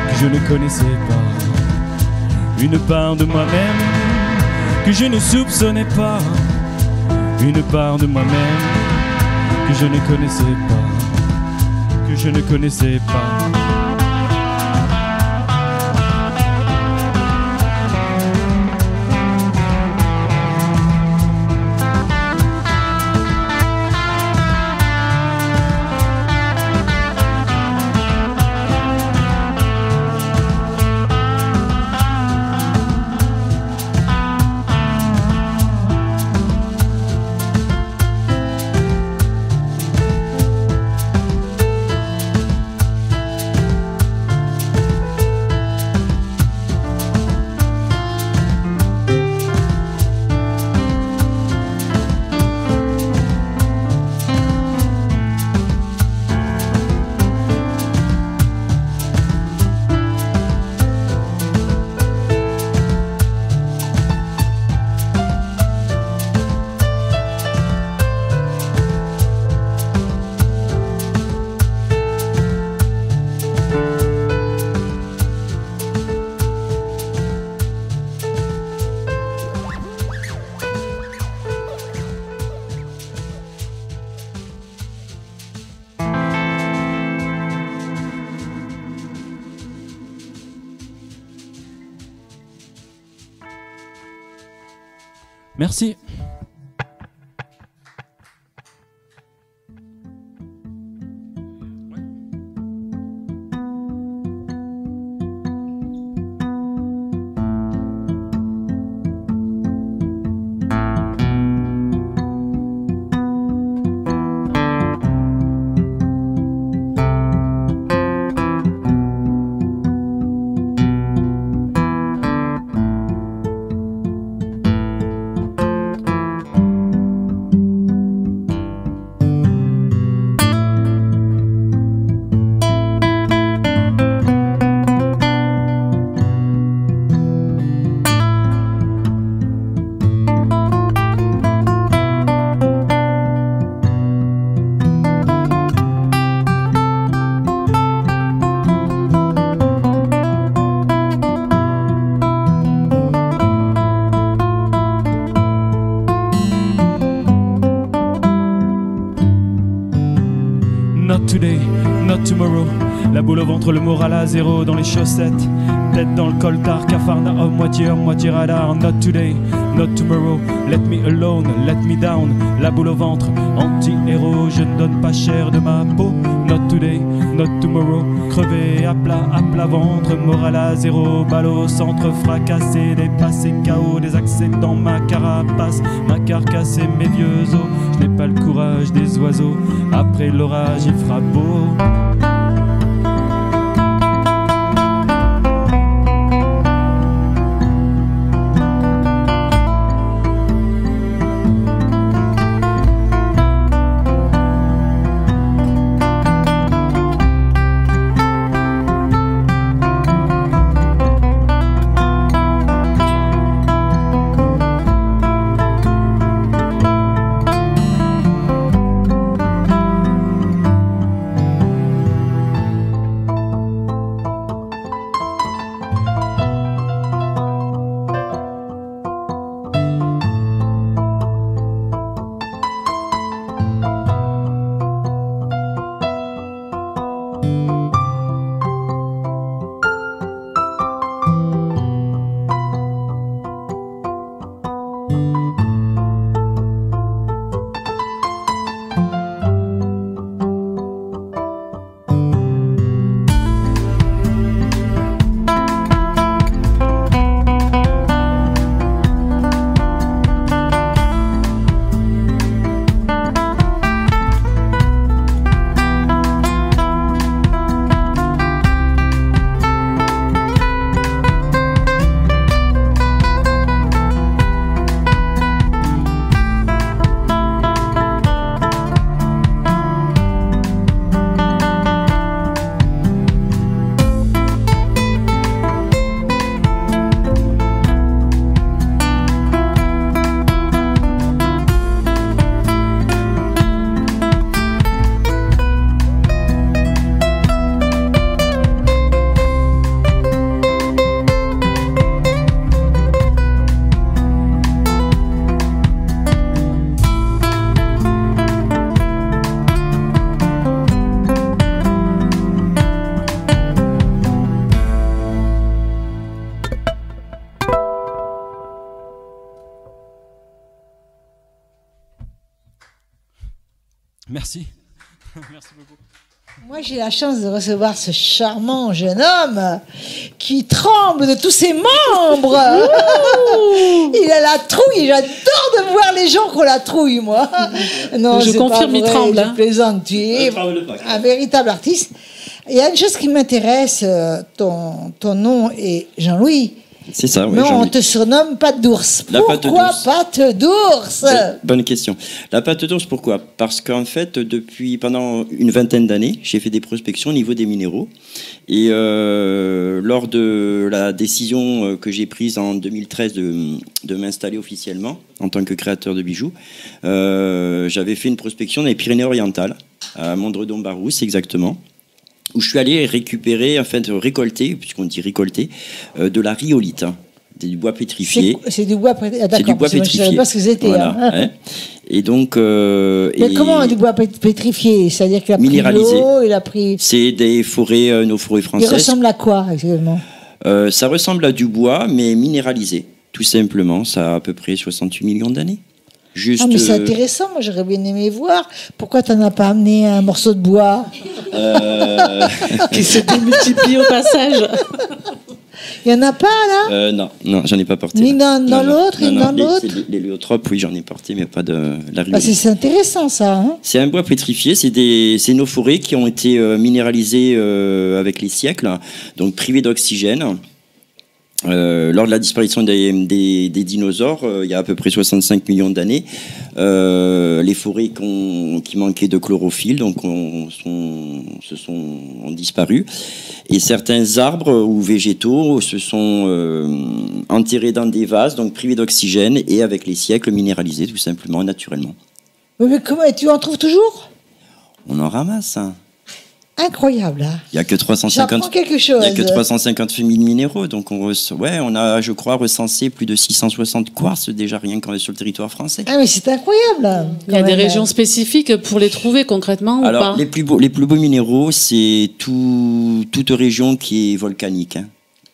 G: que je ne connaissais pas, une part de moi-même que je ne soupçonnais pas, une part de moi-même que que je ne connaissais pas, que je ne connaissais pas. Merci. Not today, not tomorrow. La boule au ventre, le moral à zéro dans les chaussettes. Tête dans le coltard, Capharnaüm, moitié homme, moitié radar. Not today, not tomorrow. Let me alone, let me down. La boule au ventre, anti-héros. Je ne donne pas cher de ma peau. Not today, not tomorrow. Crevé à plat ventre. Moral à zéro, balle au centre. Fracassé, dépassé, KO. Des accès dans ma carapace. Ma carcasse et mes vieux os. Je n'ai pas le courage des oiseaux. Après l'orage, il fera beau. Merci. Merci beaucoup.
A: Moi, j'ai la chance de recevoir ce charmant jeune homme qui tremble de tous ses membres. Il a la trouille. J'adore de voir les gens qui ont la trouille, moi. Non,
B: Je
A: c'est
B: confirme,
A: pas
B: il
A: vrai,
B: tremble,
A: Je
B: hein.
A: plaisante. Tu es un véritable artiste. Il y a une chose qui m'intéresse. Ton nom est Jean-Louis.
H: C'est ça, oui.
A: Non, on
H: Jean-Louis.
A: te surnomme Patte d'ours.
H: La Patte
A: Pourquoi
H: d'ours.
A: Patte d'ours?
H: Bonne question. La pâte d'ours, pourquoi? Parce qu'en fait, pendant une vingtaine d'années, j'ai fait des prospections au niveau des minéraux. Et lors de la décision que j'ai prise en 2013 de m'installer officiellement en tant que créateur de bijoux, j'avais fait une prospection dans les Pyrénées-Orientales, à Mondredon-Barousse exactement, où je suis allé récupérer, récolter, puisqu'on dit récolter, de la rhyolite, hein, du bois pétrifié.
A: C'est du bois pétrifié.
H: C'est du bois
A: Je ne
H: pétrifié.
A: savais pas ce que c'était.
H: Voilà,
A: Hein.
H: hein. Et donc...
A: Mais comment du bois pétrifié? C'est-à-dire qu'il a pris
H: Minéralisé.
A: l'eau, il a pris...
H: C'est des forêts, nos forêts
A: Il
H: françaises.
A: ressemble à quoi, exactement?
H: Ça ressemble à du bois, mais minéralisé, tout simplement. Ça a à peu près 68 millions d'années. Juste,
A: Ah, mais c'est intéressant, moi j'aurais bien aimé voir. Pourquoi tu n'en as pas amené un morceau de bois?
B: Qui se démultiplie au passage.
A: Il n'y en a pas, là?
H: non, j'en ai pas porté.
A: Ni
H: là.
A: dans
H: Non, non.
A: l'autre, ni
H: Non,
A: dans
H: non,
A: l'autre?
H: Les léotropes, oui, j'en ai porté, mais pas de la
A: Bah,
H: rhyolite.
A: c'est intéressant, ça. Hein.
H: C'est un bois pétrifié, c'est nos forêts qui ont été minéralisées avec les siècles, donc privées d'oxygène. Lors de la disparition des dinosaures, il y a à peu près 65 millions d'années, les forêts qui manquaient de chlorophylle donc ont disparu. Et certains arbres ou végétaux se sont enterrés dans des vases, donc privés d'oxygène et avec les siècles minéralisés, tout simplement, naturellement.
A: Mais comment? Et tu en trouves toujours?
H: On en ramasse, hein.
A: Incroyable, hein.
H: Il n'y a que
A: J'apprends
H: 350
A: quelque chose.
H: Il y a que 350 000 minéraux, donc on a, je crois, recensé plus de 660 quartz déjà rien qu'on est sur le territoire français.
A: Ah, mais c'est incroyable. Là,
B: Il y a
A: quand
B: des
A: même.
B: régions spécifiques pour les trouver concrètement
H: Alors
B: ou pas?
H: les plus beaux minéraux, c'est toute région qui est volcanique, hein,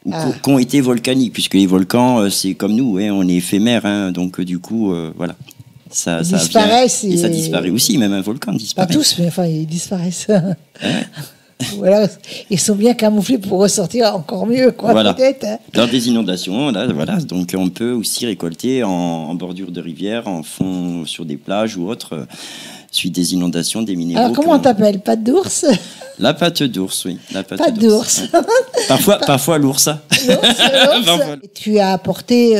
H: ou
A: Ah.
H: qui ont été volcaniques, puisque les volcans, c'est comme nous, hein, on est éphémère, hein, donc du coup, voilà. Ça
A: disparaissent
H: vient, et ça
A: et-
H: disparaît aussi, même un volcan
A: Pas
H: disparaît.
A: tous, mais enfin, ils disparaissent. Voilà, ils sont bien camouflés pour ressortir encore mieux, quoi,
H: Voilà.
A: peut-être. Hein.
H: Lors des inondations, là, voilà, donc on peut aussi récolter en bordure de rivière, en fond sur des plages ou autres, suite des inondations, des minéraux.
A: Alors, comment on t'appelle? Patte d'ours?
H: La patte d'ours, oui. La
A: Patte d'ours.
H: Parfois l'ours. Parfois.
A: Et tu as apporté,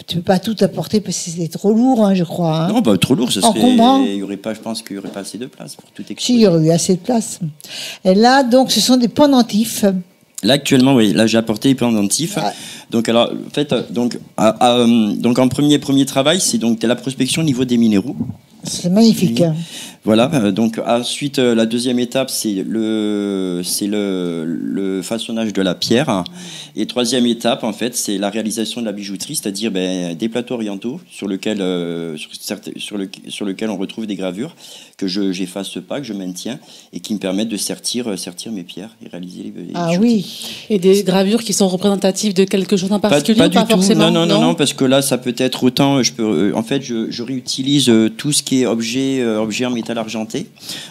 A: tu peux pas tout apporter parce que c'est trop lourd, hein, je crois. Hein.
H: Non, pas trop lourd, ce serait.
A: Encombrant.
H: Il y aurait pas, je pense qu'il n'y aurait pas assez de place pour tout
A: Si,
H: exposer.
A: il y aurait eu assez de place. Et là, donc, ce sont des pendentifs.
H: Là, actuellement, oui, là, j'ai apporté les pendentifs.
A: Ah.
H: Donc, alors, en fait, donc en premier travail, c'est donc la prospection au niveau des minéraux.
A: C'est magnifique.
H: Oui.
A: Hein.
H: Voilà, donc ensuite la deuxième étape c'est le façonnage de la pierre et troisième étape en fait c'est la réalisation de la bijouterie, c'est-à-dire des plateaux orientaux sur lequel on retrouve des gravures que j'efface pas, que je maintiens et qui me permettent de sertir mes pierres et réaliser les
A: Ah
H: bijoux.
A: oui.
B: Et des gravures qui sont représentatives de quelque chose en particulier
H: Pas
B: ou
H: du tout.
B: forcément?
H: Non, parce que là, ça peut être autant. En fait, je réutilise tout ce qui est objet en métal argenté.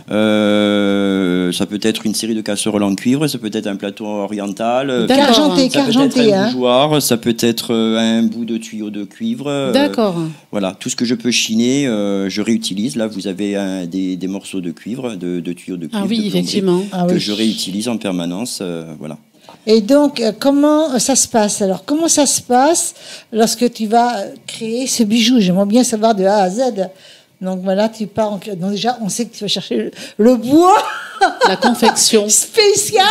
H: Ça peut être une série de casseroles en cuivre, ça peut être un plateau oriental.
B: D'accord.
A: Qu'argenté,
H: Ça peut
A: qu'argenté,
H: être un
A: hein.
H: bougeoir, ça peut être un bout de tuyau de cuivre.
B: D'accord.
H: Voilà, tout ce que je peux chiner, je réutilise. Là, vous avez des morceaux de cuivre, de tuyaux de cuivre.
B: Ah oui,
H: de plomberie,
B: effectivement.
A: Ah
H: que
A: oui.
H: je réutilise en permanence. Voilà.
A: Et donc, comment ça se passe? Alors, comment ça se passe lorsque tu vas créer ce bijou? J'aimerais bien savoir de A à Z. Donc voilà, tu pars donc déjà, on sait que tu vas chercher le bois
B: La confection.
A: spécial.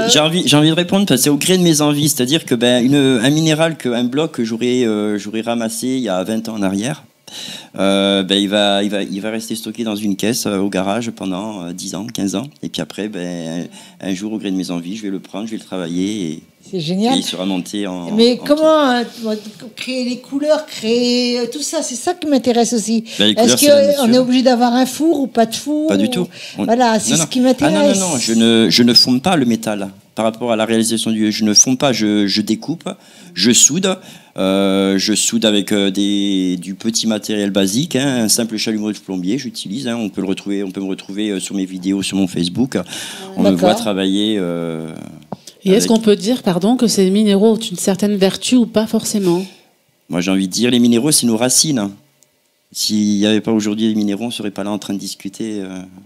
H: J'ai envie de répondre parce que c'est au gré de mes envies, c'est-à-dire que un minéral, un bloc que j'aurais ramassé il y a 20 ans en arrière, il va rester stocké dans une caisse au garage pendant 10 ans, 15 ans, et puis après, un jour au gré de mes envies, je vais le prendre, je vais le travailler et
A: C'est génial.
H: il sera monté en.
A: Mais
H: en
A: comment créer les couleurs, créer tout ça, c'est ça qui m'intéresse aussi.
H: Ben, les
A: Est-ce
H: couleurs, c'est la
A: qu'on est
H: nature.
A: obligé d'avoir un four ou pas de four?
H: Pas du tout.
A: Voilà, c'est
H: Non,
A: ce
H: non.
A: qui m'intéresse.
H: Ah non, je ne fonde pas le métal. par rapport à la réalisation je ne fonds pas, je découpe, je soude. Je soude avec du petit matériel basique, hein, un simple chalumeau de plombier, j'utilise. Hein, on peut me retrouver sur mes vidéos, sur mon Facebook. On me voit travailler.
B: Et est-ce qu'on peut dire, pardon, que ces minéraux ont une certaine vertu ou pas forcément?
H: Moi, j'ai envie de dire, les minéraux, c'est nos racines. S'il n'y avait pas aujourd'hui les minéraux, on ne serait pas là en train de discuter.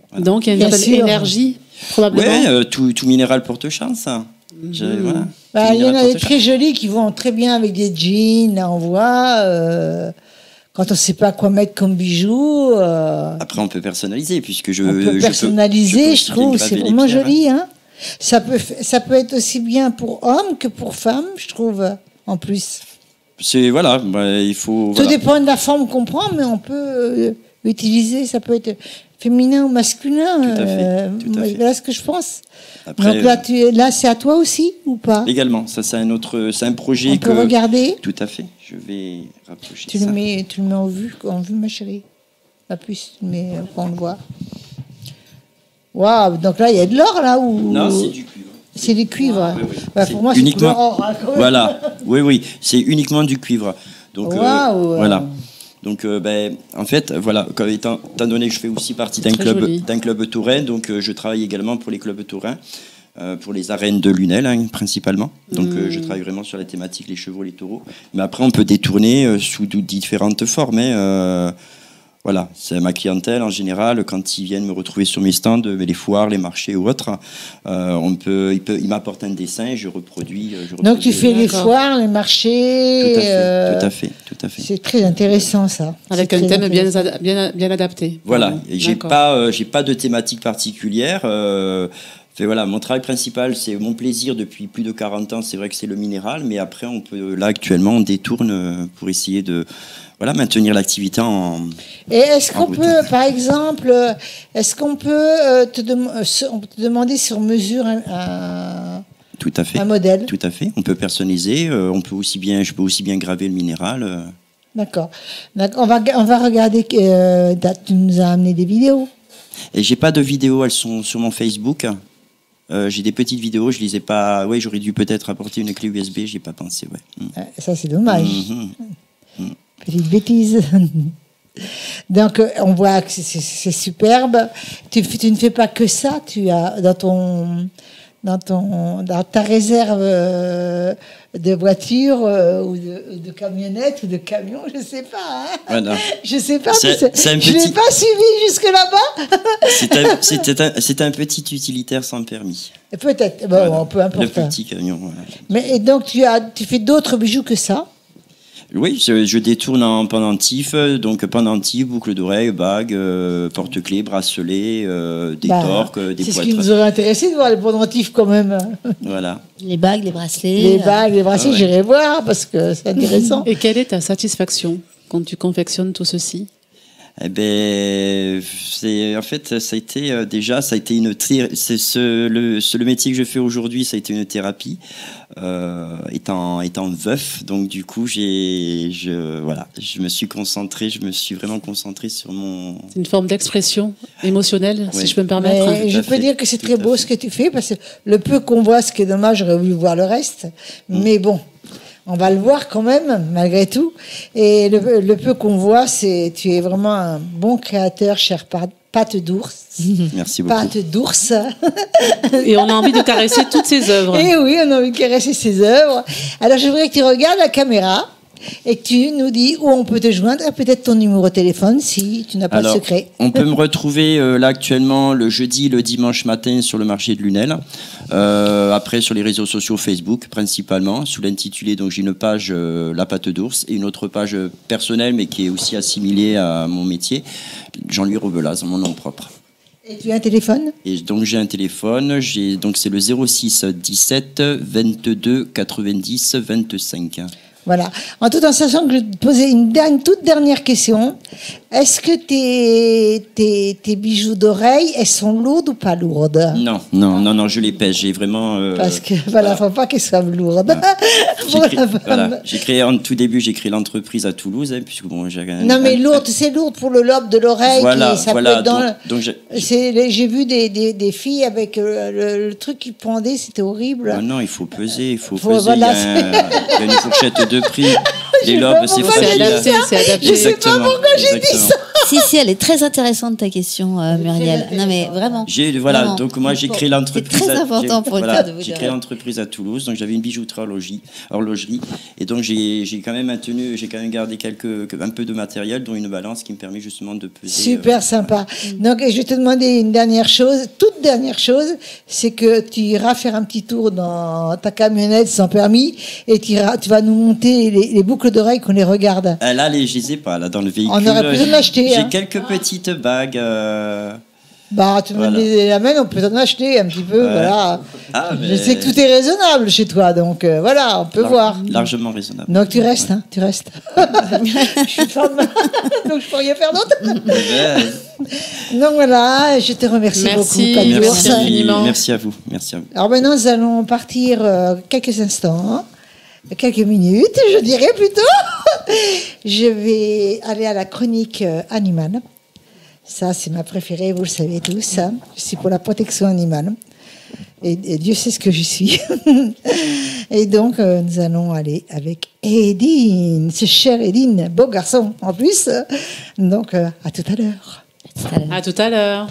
H: Voilà.
B: Donc, il y a une certaine énergie, probablement.
H: Oui, tout minéral porte chance. Voilà.
A: Bah, il y en a des très jolis qui vont très bien avec des jeans, là on voit. Quand on ne sait pas quoi mettre comme bijoux.
H: Après, on peut personnaliser, puisque
A: on peut personnaliser, je trouve, c'est vraiment joli. Hein. Ça peut être aussi bien pour hommes que pour femmes, je trouve, en plus.
H: C'est, voilà, il faut...
A: Tout dépend de la forme qu'on prend, mais on peut utiliser, ça peut être féminin ou masculin.
H: Tout à fait.
A: Voilà ce que je pense.
H: Après,
A: donc là, c'est à toi aussi ou pas?
H: Également, ça c'est un projet
A: on peut regarder.
H: Tout à fait. Je vais rapprocher
A: tu
H: ça.
A: Le mets en vue, ma chérie. Pas plus, mais qu'on le voit. Waouh, donc là il y a de l'or là ou?
H: Non, c'est du cuivre.
A: C'est du cuivre.
H: Oui.
A: Bah, pour moi, c'est couleur or. Hein,
H: voilà. Oui, c'est uniquement du cuivre. Donc voilà. Donc, en fait, voilà, étant donné que je fais aussi partie d'un club taurin, donc je travaille également pour les clubs taurins, pour les arènes de Lunel, hein, principalement. Donc, je travaille vraiment sur la thématique les chevaux, les taureaux. Mais après, on peut détourner sous différentes formes. Voilà, c'est ma clientèle en général. Quand ils viennent me retrouver sur mes stands, les foires, les marchés ou autres, ils m'apportent un dessin et je reproduis.
A: Donc tu fais les foires, les marchés.
H: Tout à fait.
A: C'est très intéressant ça.
B: Avec un thème bien adapté.
H: Voilà, et j'ai pas de thématique particulière. Voilà, mon travail principal, c'est mon plaisir depuis plus de 40 ans. C'est vrai que c'est le minéral, mais après, actuellement, on détourne pour essayer de maintenir l'activité en.
A: Et est-ce qu'on peut, par exemple, te demander sur mesure
H: Tout à fait.
A: Un modèle?
H: Tout à fait. On peut personnaliser. Je peux aussi bien graver le minéral.
A: D'accord. On va regarder. Tu nous as amené des vidéos.
H: Et j'ai pas de vidéos. Elles sont sur mon Facebook. J'ai des petites vidéos, je les ai pas. Ouais, j'aurais dû peut-être apporter une clé USB, j'y ai pas pensé. Ouais.
A: Ça c'est dommage. Petite bêtise. Donc on voit que c'est superbe. Tu ne fais pas que ça. Tu as dans ta réserve de voiture ou de camionnette ou de camion, je sais pas. Hein,
H: voilà.
A: Je sais pas. Je n'ai pas suivi jusque là-bas.
H: C'est un petit utilitaire sans permis.
A: Peut-être. Bon,
H: Voilà.
A: peu importe.
H: Le petit camion. Voilà.
A: Mais et donc tu fais d'autres bijoux que ça?
H: Oui, je détourne en pendentif, donc pendentif, boucle d'oreille, bague, porte-clés, bracelet, des torques, des
A: c'est
H: poitres.
A: Ce qui nous aurait intéressé de voir les pendentifs quand même.
H: Voilà.
C: Les bagues, les bracelets.
A: Les bagues, les bracelets,
H: ouais.
A: J'irai voir parce que c'est intéressant.
B: Et quelle est ta satisfaction quand tu confectionnes tout ceci?
H: Eh ben, en fait, ça a été le métier que je fais aujourd'hui, ça a été une thérapie, étant veuf. Donc du coup, je me suis vraiment concentré sur mon.
B: C'est une forme d'expression émotionnelle,
H: ouais.
B: si je peux me permettre.
A: Mais je peux dire que c'est très beau ce que tu fais parce que le peu qu'on voit, ce qui est dommage, j'aurais voulu voir le reste. Mais bon. On va le voir quand même, malgré tout. Et le peu qu'on voit, tu es vraiment un bon créateur, cher Pâte d'ours.
H: Merci beaucoup.
A: Pâte d'ours.
B: Et on a envie de caresser toutes ses œuvres.
A: Et oui, on a envie de caresser ses œuvres. Alors, je voudrais que tu regardes la caméra et que tu nous dis où on peut te joindre, et peut-être ton numéro de téléphone si tu n'as pas de secret.
H: On peut me retrouver là actuellement le jeudi, le dimanche matin sur le marché de Lunel. Après sur les réseaux sociaux Facebook principalement, sous l'intitulé, donc j'ai une page La Pâte d'ours et une autre page personnelle mais qui est aussi assimilée à mon métier, Jean-Louis Robelaz, mon nom propre.
A: Et tu as un téléphone?
H: Et donc j'ai un téléphone, donc c'est le 06 17 22 90 25.
A: Voilà. En tout en sachant que je vais te poser une toute dernière question. Est-ce que tes bijoux d'oreille, elles sont lourdes ou pas lourdes?
H: Non, je les pèse. J'ai vraiment.
A: Parce que voilà, faut pas qu'elles soient lourdes.
H: J'ai créé en tout début, j'ai créé l'entreprise à Toulouse, hein, puisque bon,
A: non mais lourde, c'est lourde pour le lobe de l'oreille.
H: Voilà,
A: ça
H: voilà.
A: peut être dans
H: Donc
A: j'ai vu des filles avec le truc qui pendait, c'était horrible.
H: Non, il faut peser, il faut
A: Faut-
H: peser.
A: voilà,
H: Il y a une fourchette de prix. Les
A: sais
H: lobes,
A: pas
H: c'est
A: pourquoi
H: fragile.
B: C'est adapté.
A: Je sais pas pourquoi j'ai dit ça.
C: Si, elle est très intéressante ta question, Muriel. Non mais vraiment. Vraiment.
H: Donc moi j'ai créé l'entreprise.
C: C'est très important pour le cas de vous
H: J'ai
C: dire.
H: créé l'entreprise à Toulouse, donc j'avais une bijouterie horlogerie, et donc j'ai quand même gardé un peu de matériel, dont une balance qui me permet justement de peser.
A: Super sympa. Donc, je vais te demander une dernière chose, toute dernière chose, c'est que tu iras faire un petit tour dans ta camionnette sans permis et tu vas nous monter les boucles d'oreilles qu'on les regarde.
H: Là, je les ai pas là dans le véhicule.
A: On aurait pu en acheter.
H: J'ai
A: hein.
H: quelques petites bagues.
A: Bah, tu me les amènes, on peut en acheter un petit peu, voilà.
H: Ah,
A: Je
H: mais
A: sais que tout est raisonnable chez toi, donc voilà, on peut voir.
H: Largement raisonnable.
A: Donc tu restes, hein, tu restes. Je suis femme, donc je peux rien faire d'autre. Donc voilà, je te remercie
B: Merci,
A: beaucoup, Padours.
B: merci infiniment.
H: Merci à vous.
A: Alors maintenant, nous allons partir quelques instants, quelques minutes, je dirais plutôt. Je vais aller à la chronique animale. Ça, c'est ma préférée, vous le savez tous. Hein. Je suis pour la protection animale. Et Dieu sait ce que je suis. Et donc, nous allons aller avec Edine, ce cher Edine, beau garçon en plus. Donc, à tout à l'heure.
B: À tout à l'heure.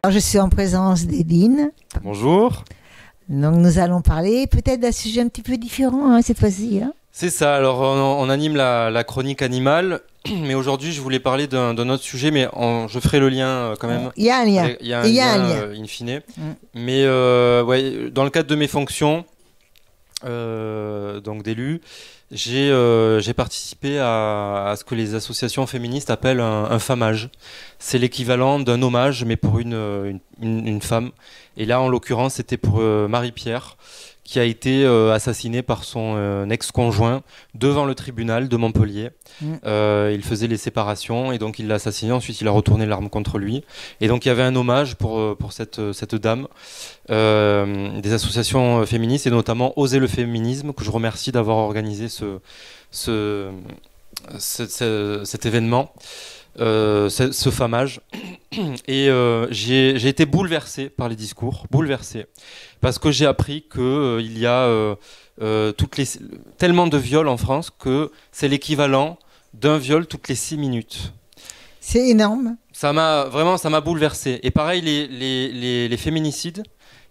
A: Alors, je suis en présence d'Edine.
I: Bonjour.
A: Donc, nous allons parler peut-être d'un sujet un petit peu différent hein, cette fois-ci. Hein.
I: C'est ça, alors on anime la chronique animale, mais aujourd'hui je voulais parler d'un autre sujet, mais je ferai le lien quand même.
A: Il y a un lien.
I: Il y a un lien in fine. Mais ouais, dans le cadre de mes fonctions, donc d'élu, j'ai participé à ce que les associations féministes appellent un famage. C'est l'équivalent d'un hommage, mais pour une femme. Et là, en l'occurrence, c'était pour Marie-Pierre, qui a été assassinée par son ex-conjoint devant le tribunal de Montpellier. Il faisait les séparations et donc il l'a assassiné. Ensuite, il a retourné l'arme contre lui. Et donc, il y avait un hommage pour cette dame. Des associations féministes et notamment Oser le féminisme, que je remercie d'avoir organisé cet événement. Ce famage. Et j'ai été bouleversé par les discours, parce que j'ai appris qu'il y a tellement de viols en France que c'est l'équivalent d'un viol toutes les 6 minutes.
A: C'est énorme.
I: Ça m'a bouleversé. Et pareil, les féminicides,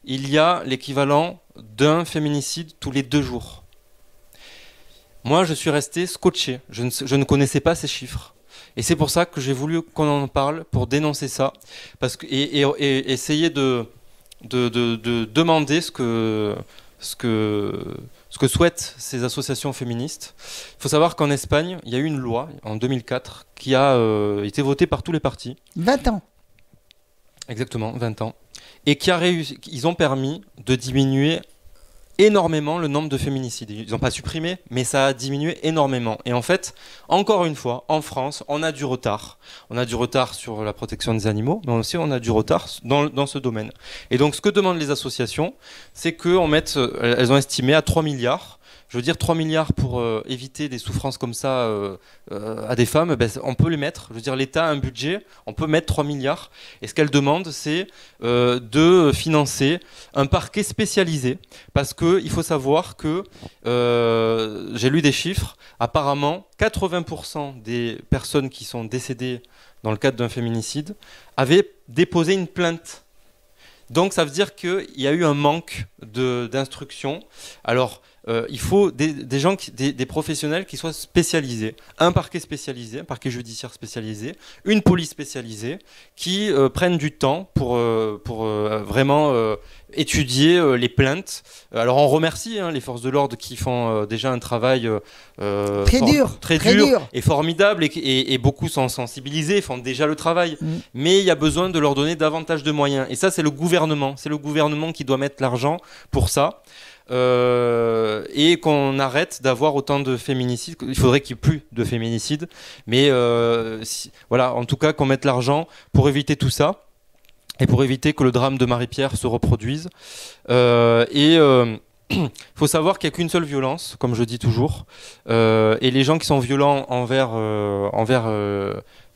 I: il y a l'équivalent d'un féminicide tous les 2 jours. Moi, je suis resté scotché. Je ne connaissais pas ces chiffres. Et c'est pour ça que j'ai voulu qu'on en parle, pour dénoncer ça, et essayer de demander ce que souhaitent ces associations féministes. Il faut savoir qu'en Espagne, il y a eu une loi en 2004 qui a été votée par tous les partis.
A: 20 ans.
I: Exactement, 20 ans. Et ils ont permis de diminuer énormément le nombre de féminicides. Ils n'ont pas supprimé, mais ça a diminué énormément. Et en fait, encore une fois, en France, on a du retard. On a du retard sur la protection des animaux, mais aussi on a du retard dans ce domaine. Et donc, ce que demandent les associations, c'est elles ont estimé à 3 milliards. Je veux dire, 3 milliards pour éviter des souffrances comme ça à des femmes, on peut les mettre. Je veux dire, l'État a un budget, on peut mettre 3 milliards. Et ce qu'elle demande, c'est de financer un parquet spécialisé. Parce qu'il faut savoir que, j'ai lu des chiffres, apparemment, 80% des personnes qui sont décédées dans le cadre d'un féminicide avaient déposé une plainte. Donc ça veut dire qu'il y a eu un manque d'instruction. Alors, il faut des gens, des professionnels qui soient spécialisés. Un parquet spécialisé, un parquet judiciaire spécialisé, une police spécialisée, qui prennent du temps pour vraiment étudier les plaintes. Alors on remercie les forces de l'ordre qui font déjà un travail très dur et formidable, et beaucoup sont sensibilisés, font déjà le travail. Mais il y a besoin de leur donner davantage de moyens. Et ça, c'est le gouvernement. C'est le gouvernement qui doit mettre l'argent pour ça. Et qu'on arrête d'avoir autant de féminicides. Il faudrait qu'il n'y ait plus de féminicides. Mais voilà, en tout cas, qu'on mette l'argent pour éviter tout ça. Et pour éviter que le drame de Marie-Pierre se reproduise. Il faut savoir qu'il n'y a qu'une seule violence, comme je dis toujours. Et les gens qui sont violents envers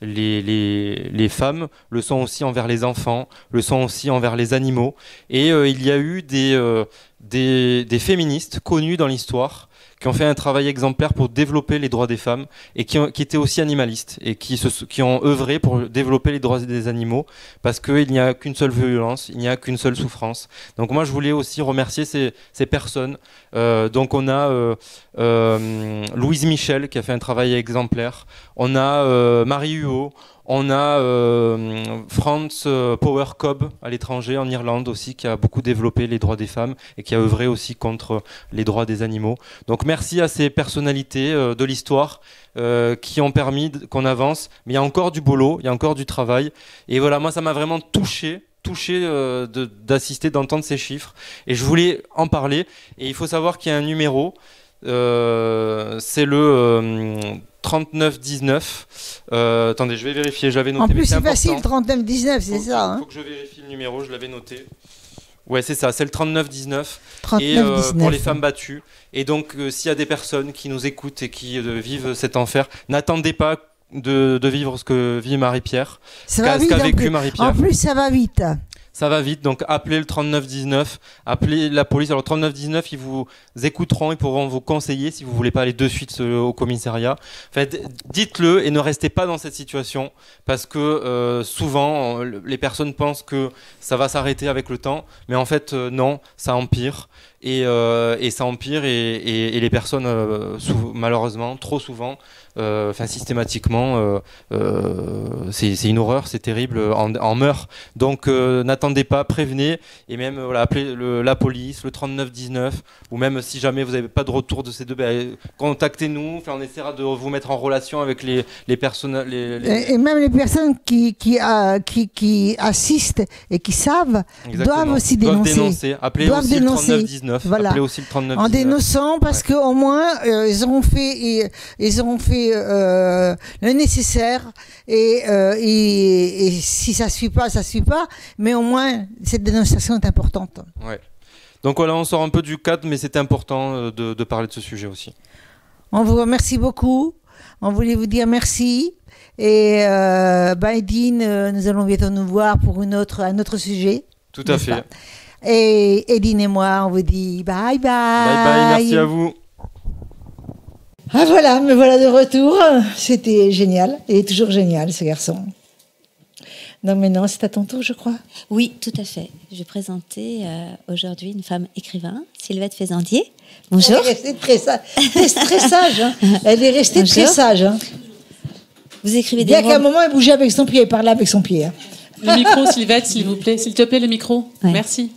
I: les femmes le sont aussi envers les enfants, le sont aussi envers les animaux. Et il y a eu des féministes connus dans l'histoire qui ont fait un travail exemplaire pour développer les droits des femmes et qui étaient aussi animalistes et qui ont œuvré pour développer les droits des animaux, parce qu'il n'y a qu'une seule violence, il n'y a qu'une seule souffrance. Donc moi je voulais aussi remercier ces personnes. Donc on a Louise Michel qui a fait un travail exemplaire, on a Marie Huot, on a Franz Power Cobb à l'étranger, en Irlande aussi, qui a beaucoup développé les droits des femmes et qui a œuvré aussi contre les droits des animaux. Donc merci à ces personnalités de l'histoire qui ont permis qu'on avance. Mais il y a encore du boulot, il y a encore du travail. Et voilà, moi ça m'a vraiment touché d'assister, d'entendre ces chiffres. Et je voulais en parler. Et il faut savoir qu'il y a un numéro, c'est le 3919. Attendez, je vais vérifier, j'avais noté.
A: En plus, c'est facile, 3919, c'est ça.
I: Il faut que je vérifie le numéro, je l'avais noté. Ouais, c'est ça, c'est le 3919.
A: 3919.
I: Et pour les femmes battues. Et donc, s'il y a des personnes qui nous écoutent et qui vivent cet enfer, n'attendez pas de vivre ce que vit Marie-Pierre, ce qu'a vécu Marie-Pierre.
A: En plus, ça va vite.
I: Ça va vite, donc appelez le 3919, appelez la police. Alors 3919, ils vous écouteront, ils pourront vous conseiller si vous voulez pas aller de suite au commissariat. Enfin, dites-le et ne restez pas dans cette situation, parce que souvent les personnes pensent que ça va s'arrêter avec le temps, mais en fait non, ça empire. Et ça empire et les personnes, malheureusement, trop souvent, systématiquement, c'est une horreur, c'est terrible, en meurent. Donc n'attendez pas, prévenez, et même appelez la police, le 3919, ou même si jamais vous n'avez pas de retour de ces deux, contactez-nous, on essaiera de vous mettre en relation avec les personnes.
A: Et même les personnes qui assistent et qui savent, doivent aussi dénoncer.
I: Appelez aussi le 3919.
A: Voilà.
I: Appelez aussi le 3919.
A: En dénonçant, parce qu'au moins ils auront fait le nécessaire, et si ça suit pas, ça suit pas, mais au moins cette dénonciation est importante.
I: Ouais. Donc voilà, on sort un peu du cadre, mais c'était important de parler de ce sujet aussi.
A: On vous remercie beaucoup. On voulait vous dire merci. Et Edine, nous allons bientôt nous voir pour un autre sujet.
I: Tout à fait.
A: Et Edine et moi, on vous dit bye bye.
I: Bye bye, merci à vous.
A: Ah voilà, me voilà de retour. C'était génial. Il est toujours génial, ce garçon. Donc maintenant, c'est à ton tour, je crois.
C: Oui, tout à fait. Je vais présenter aujourd'hui une femme écrivain, Sylvette Faisandier. Bonjour.
A: Elle est restée très sage. Hein. Elle est restée
C: Bonjour.
A: très sage. Hein.
C: Vous écrivez des
A: Bien qu'à un
C: romans.
A: moment, elle bougeait avec son pied, elle parlait avec son pied. Hein.
B: Le micro, Sylvette, s'il vous plaît. S'il te plaît, le micro.
C: Ouais.
B: Merci.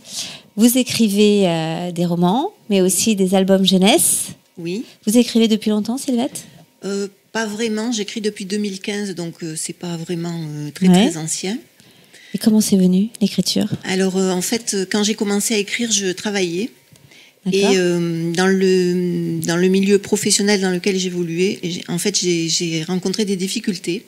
C: Vous écrivez des romans, mais aussi des albums jeunesse.
J: Oui.
C: Vous écrivez depuis longtemps, Sylvette ?
J: Pas vraiment, j'écris depuis 2015, donc c'est pas vraiment très ancien.
C: Et comment c'est venu, l'écriture ?
J: Alors en fait, quand j'ai commencé à écrire, je travaillais.
C: D'accord.
J: Et dans le milieu professionnel dans lequel j'évoluais, en fait, j'ai rencontré des difficultés.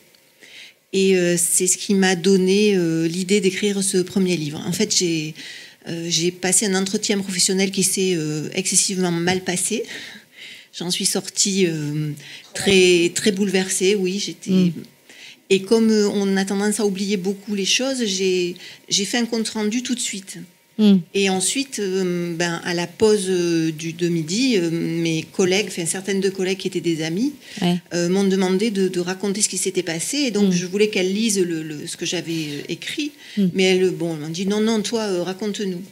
J: Et c'est ce qui m'a donné l'idée d'écrire ce premier livre. En fait, j'ai passé un entretien professionnel qui s'est excessivement mal passé. J'en suis sortie très, très bouleversée, oui. Et comme on a tendance à oublier beaucoup les choses, j'ai fait un compte-rendu tout de suite. Et ensuite, à la pause de midi, mes collègues, certaines de collègues qui étaient des amis, m'ont demandé de raconter ce qui s'était passé. Et donc, je voulais qu'elles lisent ce que j'avais écrit. Mais elles m'ont dit, non, toi, raconte-nous.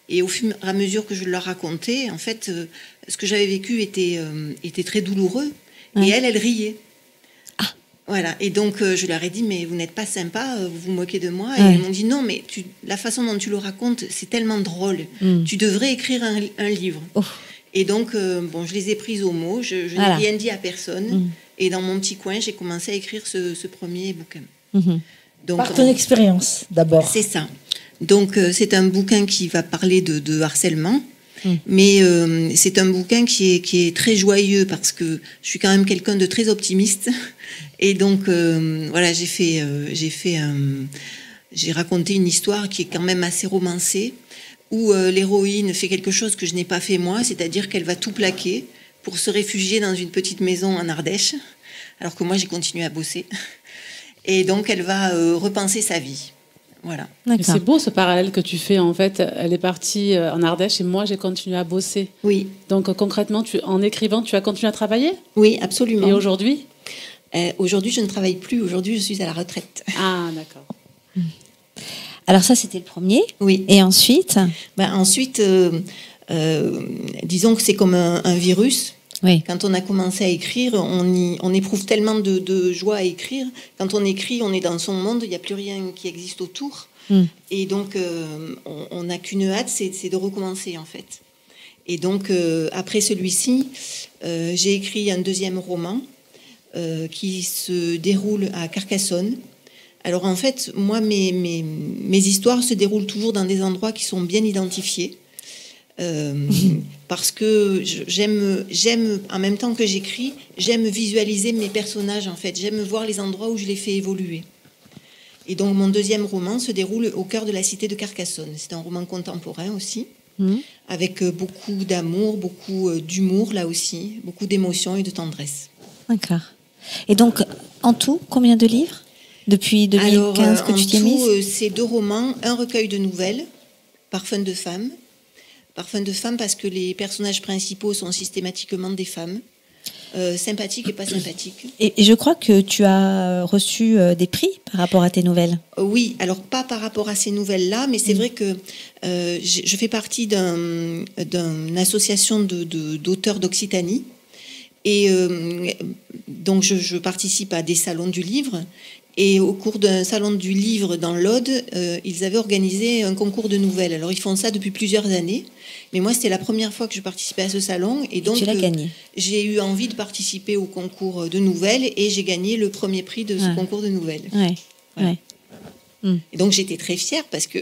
J: Et au fur et à mesure que je leur racontais, en fait, ce que j'avais vécu était très douloureux. Et elle riait. Voilà. Et donc, je leur ai dit, mais vous n'êtes pas sympa, vous vous moquez de moi. Et ils m'ont dit, non, mais la façon dont tu le racontes, c'est tellement drôle. Tu devrais écrire un livre. Et donc, je les ai prises au mot. Je n'ai rien dit à personne. Et dans mon petit coin, j'ai commencé à écrire ce premier bouquin. Donc,
A: par ton expérience, d'abord.
J: C'est ça. Donc, c'est un bouquin qui va parler de harcèlement. Mais c'est un bouquin qui est très joyeux parce que je suis quand même quelqu'un de très optimiste. Et donc, voilà, j'ai raconté une histoire qui est quand même assez romancée, où l'héroïne fait quelque chose que je n'ai pas fait moi, c'est-à-dire qu'elle va tout plaquer pour se réfugier dans une petite maison en Ardèche, alors que moi j'ai continué à bosser. Et donc elle va repenser sa vie. Voilà.
B: C'est beau ce parallèle que tu fais en fait. Elle est partie en Ardèche et moi j'ai continué à bosser.
J: Oui.
B: Donc concrètement, en écrivant, tu as continué à travailler ?
J: Oui, absolument.
B: Et aujourd'hui ?
J: Aujourd'hui, je ne travaille plus. Aujourd'hui, je suis à la retraite.
B: Ah, d'accord.
C: Alors ça, c'était le premier.
J: Oui.
C: Et ensuite
J: Ensuite, disons que c'est comme un virus.
C: Oui.
J: Quand on a commencé à écrire, on éprouve tellement de joie à écrire. Quand on écrit, on est dans son monde, il n'y a plus rien qui existe autour. Et donc, on n'a qu'une hâte, c'est de recommencer, en fait. Et donc, après celui-ci, j'ai écrit un deuxième roman qui se déroule à Carcassonne. Alors, en fait, moi, mes histoires se déroulent toujours dans des endroits qui sont bien identifiés. Parce que j'aime, en même temps que j'écris, j'aime visualiser mes personnages, en fait. J'aime voir les endroits où je les fais évoluer. Et donc, mon deuxième roman se déroule au cœur de la cité de Carcassonne. C'est un roman contemporain aussi, avec beaucoup d'amour, beaucoup d'humour, là aussi, beaucoup d'émotion et de tendresse.
C: D'accord. Et donc, en tout, combien de livres depuis 2015 que tu t'y es mise ?
J: En tout, c'est 2 romans, un recueil de nouvelles, Parfum de femme. Parfum de femme parce que les personnages principaux sont systématiquement des femmes, sympathiques et pas sympathiques.
C: Et je crois que tu as reçu des prix par rapport à tes nouvelles.
J: Oui, alors pas par rapport à ces nouvelles-là, mais c'est vrai que je fais partie d'une association d'auteurs d'Occitanie. Et donc je participe à des salons du livre. Et au cours d'un salon du livre dans l'Aude, ils avaient organisé un concours de nouvelles. Alors ils font ça depuis plusieurs années. Mais moi, c'était la première fois que je participais à ce salon. Et donc,
C: tu l'as gagné.
J: J'ai eu envie de participer au concours de nouvelles et j'ai gagné le premier prix de ce concours de nouvelles.
C: Ouais.
J: Voilà.
C: Ouais.
J: Et donc j'étais très fière parce que...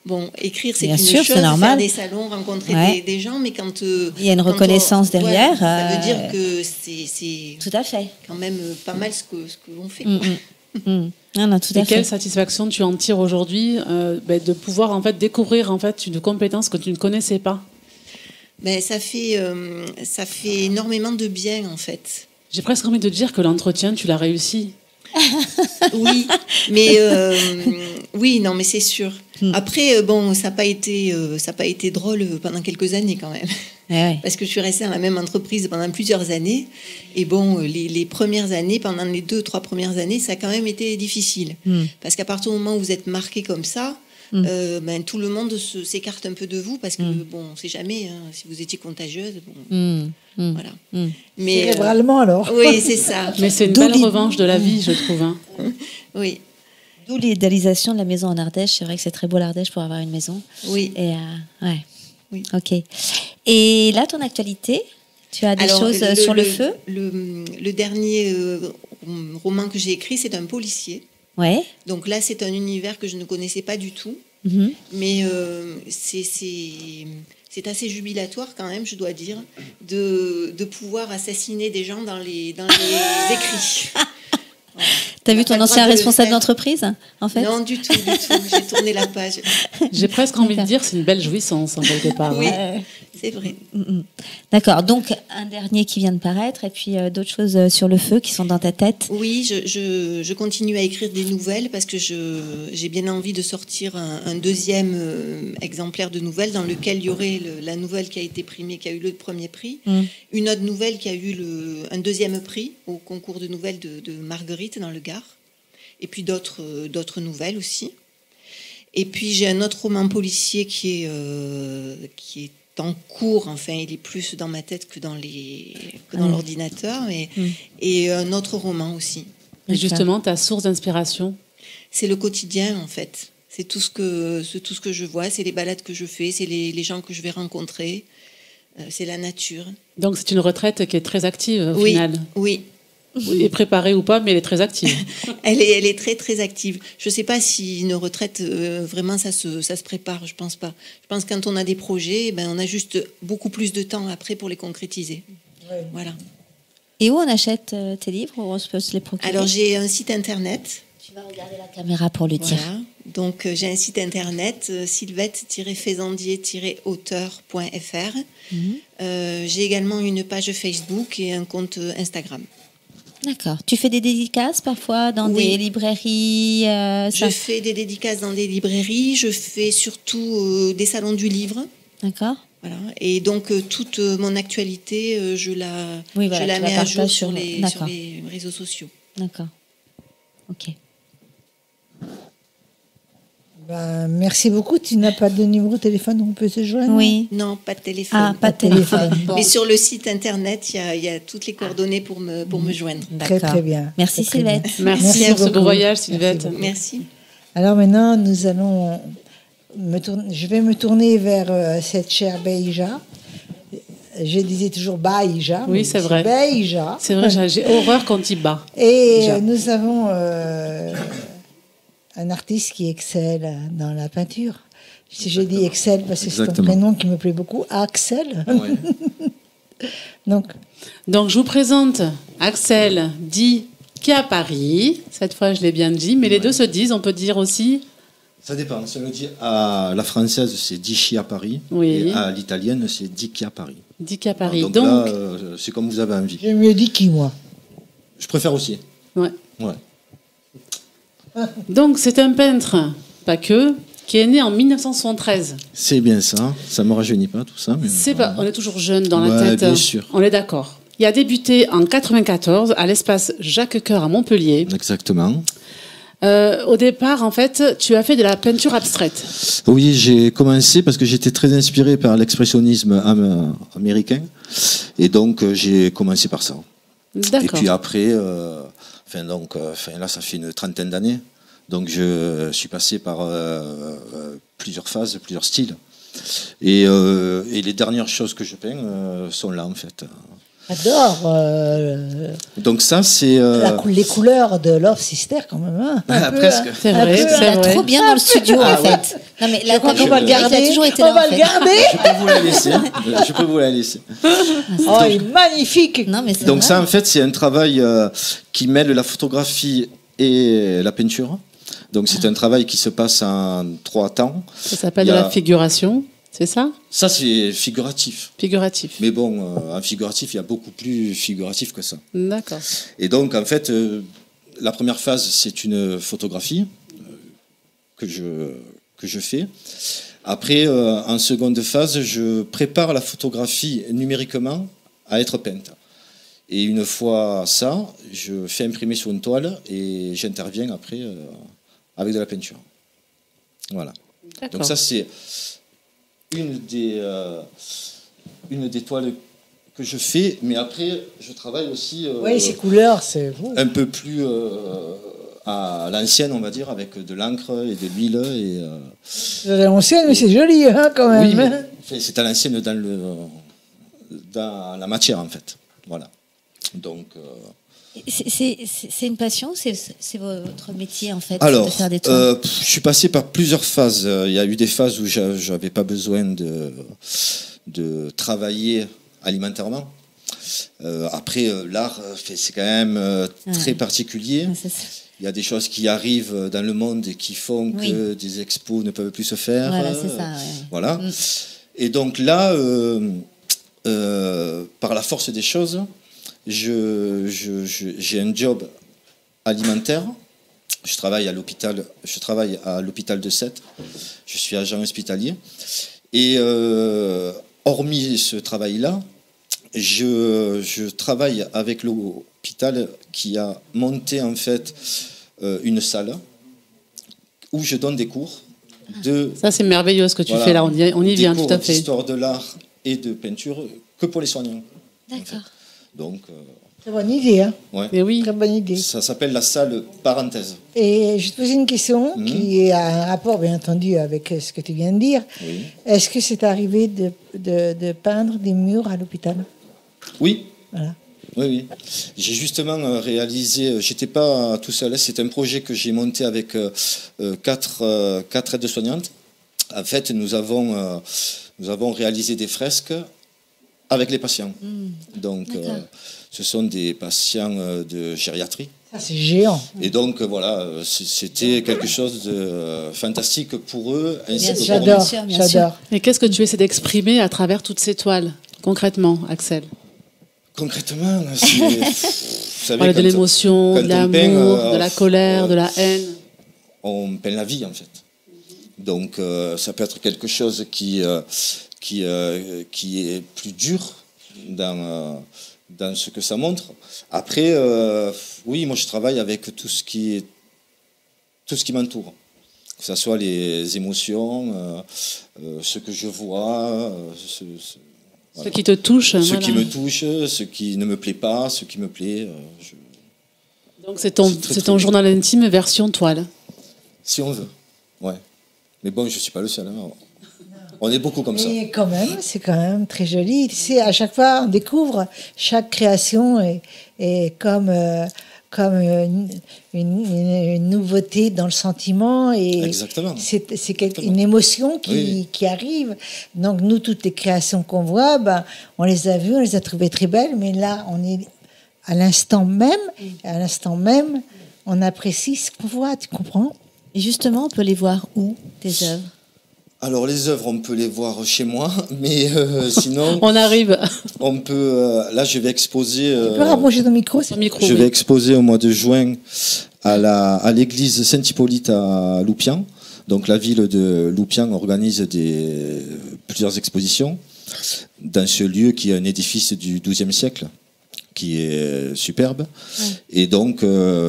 J: Bon, écrire, c'est
C: Bien
J: une
C: sûr,
J: chose,
C: c'est normal.
J: faire des salons, rencontrer des gens, mais quand...
C: il y a une reconnaissance derrière.
J: Ça veut dire que c'est
C: tout à fait.
J: Quand même pas mal ce que l'on fait.
C: Non, tout à fait.
B: Quelle satisfaction tu en tires aujourd'hui de pouvoir en fait découvrir en fait une compétence que tu ne connaissais pas.
J: Ça fait énormément de bien en fait.
B: J'ai presque envie de dire que l'entretien tu l'as réussi.
J: Oui, mais oui, non, mais c'est sûr. Après, bon, ça n'a pas été drôle pendant quelques années quand même. Parce que je suis restée dans la même entreprise pendant plusieurs années. Et bon, les premières années, pendant les 2-3 premières années, ça a quand même été difficile. Parce qu'à partir du moment où vous êtes marqué comme ça, tout le monde s'écarte un peu de vous parce que, bon, on ne sait jamais si vous étiez contagieuse. Bon, voilà. Mais,
A: cérébralement alors.
J: Oui, c'est ça.
B: Mais c'est une belle revanche de la vie, je trouve. Hein.
J: Oui.
C: D'où l'idéalisation de la maison en Ardèche. C'est vrai que c'est très beau l'Ardèche pour avoir une maison.
J: Oui.
C: Et ouais.
J: Oui.
C: Ok. Et là, ton actualité, tu as des choses sur le feu.
J: Le dernier roman que j'ai écrit, c'est un policier.
C: Ouais.
J: Donc là, c'est un univers que je ne connaissais pas du tout. Mais c'est assez jubilatoire quand même, je dois dire, de pouvoir assassiner des gens dans les écrits. Voilà.
C: T'as vu ton ancien responsable d'entreprise, en fait ?
J: Non, du tout. J'ai tourné la page.
B: J'ai presque envie de dire c'est une belle jouissance, en quelque part.
J: Oui, c'est vrai.
C: D'accord, donc un dernier qui vient de paraître et puis d'autres choses sur le feu qui sont dans ta tête.
J: Oui, je continue à écrire des nouvelles parce que j'ai bien envie de sortir un deuxième exemplaire de nouvelles dans lequel il y aurait la nouvelle qui a été primée, qui a eu le premier prix, une autre nouvelle qui a eu un deuxième prix au concours de nouvelles de Marguerite dans le Gard, et puis d'autres nouvelles aussi. Et puis j'ai un autre roman policier qui est en cours. Enfin, il est plus dans ma tête que dans l'ordinateur, et un autre roman aussi.
B: Et justement, ta source d'inspiration?
J: C'est le quotidien, en fait. C'est tout ce que je vois, c'est les balades que je fais, c'est les gens que je vais rencontrer, c'est la nature.
B: Donc c'est une retraite qui est très active au final.
J: Oui.
B: Et préparée ou pas, mais elle est très active.
J: Elle est très très active. Je ne sais pas si une retraite, vraiment, ça se prépare, je pense pas. Je pense que quand on a des projets, on a juste beaucoup plus de temps après pour les concrétiser. Ouais. Voilà.
C: Et où on achète tes livres, où on peut se les procurer?
J: Alors j'ai un site internet.
C: Tu vas regarder la caméra pour le dire.
J: Voilà. Donc j'ai un site internet, sylvette-faisandier-auteur.fr. J'ai également une page Facebook et un compte Instagram.
C: D'accord. Tu fais des dédicaces parfois dans des librairies
J: Je fais des dédicaces dans des librairies. Je fais surtout des salons du livre.
C: D'accord.
J: Voilà. Et donc toute mon actualité, je la mets à jour sur les réseaux sociaux.
C: D'accord. Ok.
A: Merci beaucoup. Tu n'as pas de numéro de téléphone où on peut se joindre?
C: Oui.
J: Non, pas de téléphone.
C: Ah, pas de téléphone.
J: Bon. Mais sur le site internet, il y a toutes les coordonnées pour me joindre.
A: Très très bien.
C: Merci Sylvette.
B: Merci pour ce beau voyage, Sylvette.
J: Merci.
A: Alors maintenant, nous allons je vais me tourner vers cette chère Beïja. Je disais toujours Baïja.
B: Oui, c'est vrai.
A: Beïja.
B: C'est vrai, j'ai horreur quand il bat.
A: Et nous avons un artiste qui excelle dans la peinture. Si je dis excelle, parce que c'est un prénom qui me plaît beaucoup, Axel.
K: Ouais.
B: Donc, je vous présente Axel, dit qui est à Paris. Cette fois, je l'ai bien dit, mais les deux se disent, on peut dire aussi.
K: Ça dépend. Si on le dit à la française, c'est Dichi à Paris.
B: Oui.
K: Et à l'italienne, c'est Dichi à Paris.
B: Dichi à Paris.
K: Donc là, c'est comme vous avez envie.
A: J'ai mieux dit qui, moi.
K: Je préfère aussi.
B: Ouais.
K: Ouais.
B: Donc, c'est un peintre, pas que, qui est né en 1973.
K: C'est bien ça. Ça ne me rajeunit pas, tout ça. Mais
B: on est toujours jeune dans la tête.
K: Bien sûr.
B: On est d'accord. Il a débuté en 94 à l'espace Jacques Coeur à Montpellier.
K: Exactement.
B: Au départ, en fait, tu as fait de la peinture abstraite.
K: Oui, j'ai commencé parce que j'étais très inspiré par l'expressionnisme américain. Et donc, j'ai commencé par ça.
B: D'accord.
K: Et puis après, là, ça fait une trentaine d'années. Donc, je suis passé par plusieurs phases, plusieurs styles. Et les dernières choses que je peins sont là, en fait.
A: J'adore.
K: Donc ça, c'est...
A: les couleurs de Love Sister, quand même. Hein,
K: presque.
B: C'est vrai, c'est vrai.
C: Trop bien dans le studio, en fait. Non, mais
A: je crois qu'on va le garder.
C: Il a toujours été là,
A: on va le garder.
K: Je peux vous la laisser. Je peux vous la laisser.
A: Oh, il est magnifique.
C: Non, mais
K: donc ça, en fait, c'est un travail qui mêle la photographie et la peinture. Donc c'est un travail qui se passe en 3 temps.
B: Ça s'appelle de la figuration. C'est ça?
K: Ça, c'est figuratif.
B: Figuratif.
K: Mais bon, en figuratif, il y a beaucoup plus figuratif que ça.
B: D'accord.
K: Et donc, en fait, la première phase, c'est une photographie que je fais. Après, en seconde phase, je prépare la photographie numériquement à être peinte. Et une fois ça, je fais imprimer sur une toile et j'interviens après avec de la peinture. Voilà.
B: D'accord.
K: Donc ça, c'est... une des toiles que je fais, mais après je travaille aussi
A: oui, ces couleurs, c'est vous.
K: Un peu plus à l'ancienne, on va dire, avec de l'encre et de l'huile.
A: C'est à l'ancienne, mais c'est joli, hein, quand même.
K: Oui, mais c'est à l'ancienne dans la matière, en fait. Voilà. Donc...
C: C'est une passion, c'est votre métier en fait.
K: Alors,
C: de faire des toiles.
K: je suis passé par plusieurs phases. Il y a eu des phases où j'avais pas besoin de travailler alimentairement. Après, l'art, c'est quand même très particulier. Il y a des choses qui arrivent dans le monde et qui font que des expos ne peuvent plus se faire.
C: Voilà, c'est ça. Ouais.
K: Voilà. Et donc là, par la force des choses, j'ai un job alimentaire. Je travaille à l'hôpital de Sète. Je suis agent hospitalier. Et hormis ce travail-là, je travaille avec l'hôpital qui a monté en fait une salle où je donne des cours de
B: Ça, c'est merveilleux ce que tu
K: Voilà.
B: fais là. On y
K: des
B: vient
K: cours
B: tout à fait.
K: d'histoire de l'art et de peinture que pour les soignants.
C: D'accord.
K: Donc,
A: Très bonne idée, hein.
K: ouais.
B: Mais oui.
A: Très bonne idée.
K: Ça s'appelle la salle parenthèse.
A: Et je vais te poser une question
K: Mhm.
A: qui a un rapport, bien entendu, avec ce que tu viens de dire.
K: Oui.
A: Est-ce que c'est arrivé de peindre des murs à l'hôpital?
K: Oui.
A: Voilà.
K: Oui, oui. J'ai justement réalisé, j'étais pas tout seul, c'est un projet que j'ai monté avec quatre aides-soignantes. En fait, nous avons réalisé des fresques avec les patients. Donc, ce sont des patients de gériatrie.
A: Ça, c'est géant.
K: Et donc, voilà, c'était quelque chose de fantastique pour eux. ainsi
C: Bien
K: que
C: sûr,
K: pour nous.
A: J'adore,
C: sûr, bien sûr.
A: j'adore.
B: Mais qu'est-ce que tu essaies d'exprimer à travers toutes ces toiles, concrètement, Axel?
K: Concrètement, vous savez,
B: Parler de
K: quand-
B: l'émotion,
K: quand
B: de
K: on
B: l'amour,
K: peint,
B: de la colère, de la haine.
K: on peint la vie en fait. Donc ça peut être quelque chose qui est plus dur dans ce que ça montre. Après, oui, moi je travaille avec tout ce qui m'entoure. Que ce soit les émotions, ce que je vois,
B: Ce qui te touche.
K: ce
B: voilà.
K: qui me touche, ce qui ne me plaît pas, ce qui me plaît.
B: Donc c'est ton
K: C'est très
B: journal intime version toile.
K: Si on veut, ouais. Mais bon, je ne suis pas le seul. Hein. On est beaucoup comme ça.
A: Mais quand même, c'est quand même très joli. Tu sais, à chaque fois, on découvre chaque création est comme une nouveauté dans le sentiment et
K: Exactement.
A: c'est une émotion
K: Oui.
A: qui arrive. Donc nous, toutes les créations qu'on voit, ben, on les a vues, on les a trouvées très belles, mais là, on est à l'instant même, on apprécie ce qu'on voit, tu comprends?
C: Et justement, on peut les voir où, tes œuvres?
K: Alors les œuvres, on peut les voir chez moi, mais sinon,
B: On arrive.
K: on peut. Là, je vais exposer.
A: Tu peux rapprocher ton micro,
B: Au micro.
K: Je
B: oui.
K: vais exposer au mois de juin à l'église Saint-Hippolyte à Loupian. Donc la ville de Loupian organise plusieurs expositions dans ce lieu qui est un édifice du XIIe siècle, qui est superbe. Et donc,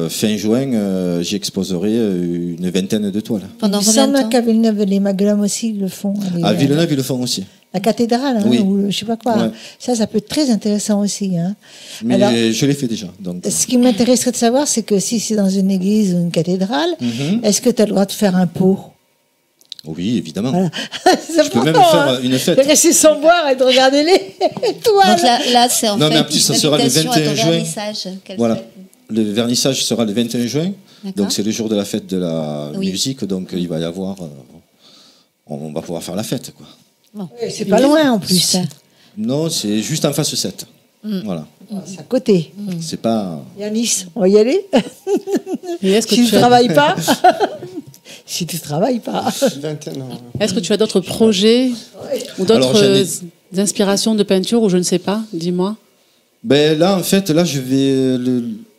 K: fin juin, j'y exposerai une vingtaine de toiles.
C: Pendant
A: Il me
C: combien de
A: semble
C: temps?
A: qu'à Villeneuve, les Maguelum aussi le font.
K: À Villeneuve, ils le font aussi.
A: La cathédrale, hein,
K: Oui.
A: ou je sais pas quoi.
K: Ouais.
A: Ça peut être très intéressant aussi. Hein.
K: Mais
A: Alors,
K: je l'ai fait déjà. Donc,
A: ce qui m'intéresserait de savoir, c'est que si c'est dans une église ou une cathédrale,
K: Mhm.
A: est-ce que tu as le droit de faire un pot?
K: Oui, évidemment.
A: Voilà. C'est
K: Je peux même
A: important,
K: faire
A: hein,
K: une fête.
A: de rester sans boire et de regarder les toiles.
C: Donc là c'est en
K: Non, mais
C: fait
K: en plus, ça
C: une
K: sera le
C: invitation à
K: 21
C: ton
K: juin.
C: vernissage. Quelle
K: Voilà.
C: fête?
K: Le vernissage sera le 21 juin.
C: D'accord.
K: Donc c'est le jour de la fête de la
C: Oui.
K: musique. Donc il va y avoir... on va pouvoir faire la fête, quoi.
A: Ouais, c'est pas loin en plus.
C: Super.
K: Non, c'est juste en face 7. Voilà.
A: C'est à côté.
K: C'est pas...
A: Yanis, on va y aller.
B: Et est-ce que
A: Si tu
B: tu as-
A: travailles pas. Si tu travailles pas.
D: 21 ans.
B: Est-ce que tu as d'autres projets ou
K: Alors,
B: d'autres
K: j'en ai-
B: inspirations de peinture ou je ne sais pas? Dis-moi.
K: Ben là, en fait, là, je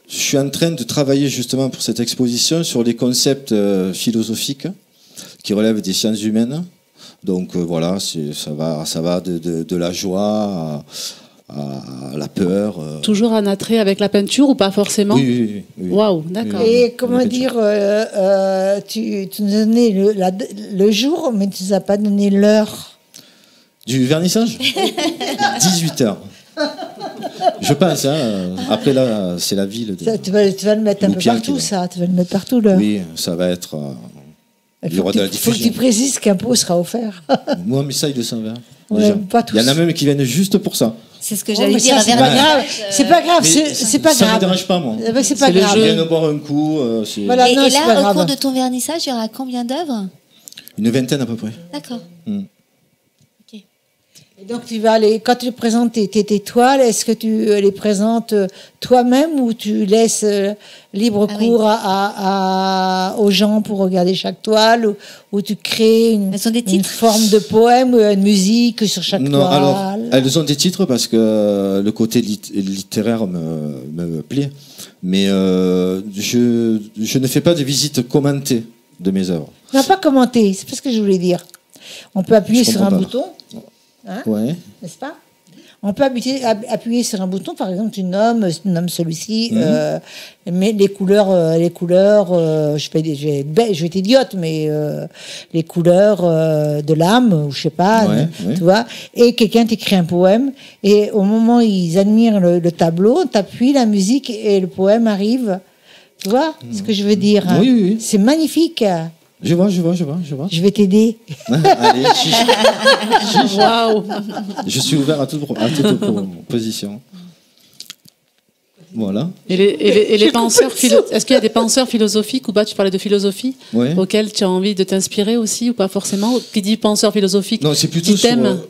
K: suis en train de travailler justement pour cette exposition sur les concepts philosophiques qui relèvent des sciences humaines. Donc voilà, ça va de la joie à la peur.
B: Toujours un attrait avec la peinture ou pas forcément?
K: Oui.
B: Waouh, d'accord.
A: Et comment
K: la
A: dire, tu nous as donné le jour, mais tu nous as pas donné l'heure.
K: Du vernissage 18h. Je pense, hein. Après là, c'est la ville de...
A: Ça, tu vas le mettre un peu
K: Loupian
A: partout,
K: qui
A: ça. Tu vas le mettre partout, l'heure.
K: Oui, ça va être... il y aura de la
A: Il faut que tu
K: diffusion.
A: précises qu'un pot sera offert.
K: Moi, mais ça, il le savent. Hein,
A: Ouais,
K: déjà.
A: pas tous.
K: Il y en a même qui viennent juste pour ça.
C: C'est ce que
A: Oh,
C: j'allais
A: mais
C: dire.
A: ça,
C: un
A: c'est pas
C: vernissage,
A: grave. C'est pas grave.
K: Mais
A: C'est pas
K: ça
A: grave.
K: me dérange pas, moi.
A: C'est pas
B: C'est le
A: grave.
K: Ils
B: jeu.
K: viennent boire un coup. C'est
A: Voilà.
C: Et,
A: non,
C: et
A: c'est pas
C: là, au
A: grave.
C: cours de ton vernissage, il y aura combien d'œuvres?
K: une vingtaine à peu près.
C: D'accord.
A: Et donc, tu vas aller, quand tu présentes tes toiles, est-ce que tu les présentes toi-même ou tu laisses libre
C: Ah
A: cours aux gens pour regarder chaque toile ou tu crées
C: Elles sont des
A: une
C: titres?
A: forme de poème ou une musique sur chaque
K: Non,
A: toile?
K: alors, elles ont des titres parce que le côté littéraire me plaît. Mais je ne fais pas de visite commentée de mes œuvres.
A: On n'a pas commenté, c'est pas ce que je voulais dire. On peut appuyer
K: Je
A: sur un
K: comprends pas.
A: bouton, hein,
K: Ouais.
A: n'est-ce pas? On peut appuyer sur un bouton, par exemple, tu nommes celui-ci, mais les couleurs, je vais être idiote, mais les couleurs de l'âme, ou je sais pas, tu vois. Et quelqu'un t'écrit un poème, et au moment où ils admirent le tableau, t'appuies la musique et le poème arrive. Tu vois ce que je veux dire?
K: Oui.
A: C'est magnifique.
K: Je vois.
A: Je vais t'aider.
K: Allez,
B: Waouh.
K: je suis ouvert à toute proposition. Voilà.
B: Et les penseurs, est-ce qu'il y a des penseurs philosophiques ou pas? Tu parlais de philosophie, auxquels tu as envie de t'inspirer aussi ou pas forcément? Qui dit penseur philosophique?
K: Non, c'est plutôt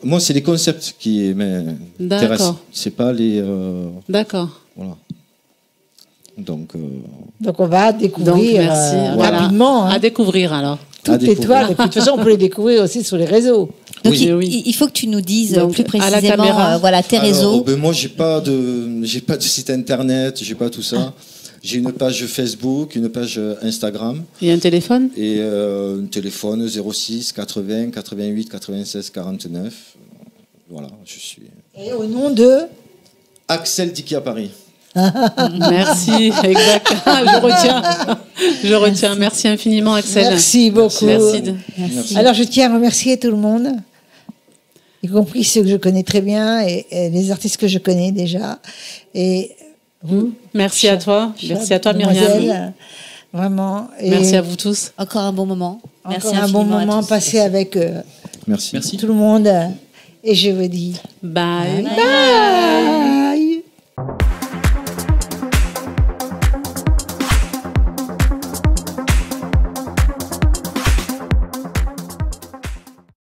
K: moi, c'est les concepts qui m'intéressent. C'est pas les.
B: D'accord.
K: Voilà. Donc
A: on va découvrir rapidement.
B: À découvrir alors.
A: Toutes les toiles. Et puis, de toute façon, on peut les découvrir aussi sur les réseaux.
C: Donc il faut que tu nous dises plus précisément
B: à la caméra.
C: Tes réseaux.
K: Moi, j'ai pas de site internet, j'ai pas tout ça. J'ai une page Facebook, une page Instagram.
B: Et un téléphone?
K: Et un téléphone 06 80 88 96 49. Voilà, je suis.
A: Et au nom de
K: Axel d'IKEA Paris.
B: Merci, exact. Je retiens. Merci infiniment, Axel.
A: Merci beaucoup.
B: Merci.
A: Alors, je tiens à remercier tout le monde, y compris ceux que je connais très bien et les artistes que je connais déjà. Et vous.
B: Merci à toi. Merci à toi, Myriam.
A: Vraiment. Et
B: merci à vous tous.
C: Encore un bon moment.
A: Merci un bon moment passé avec
K: merci.
A: tout le monde. Et je vous dis
B: bye.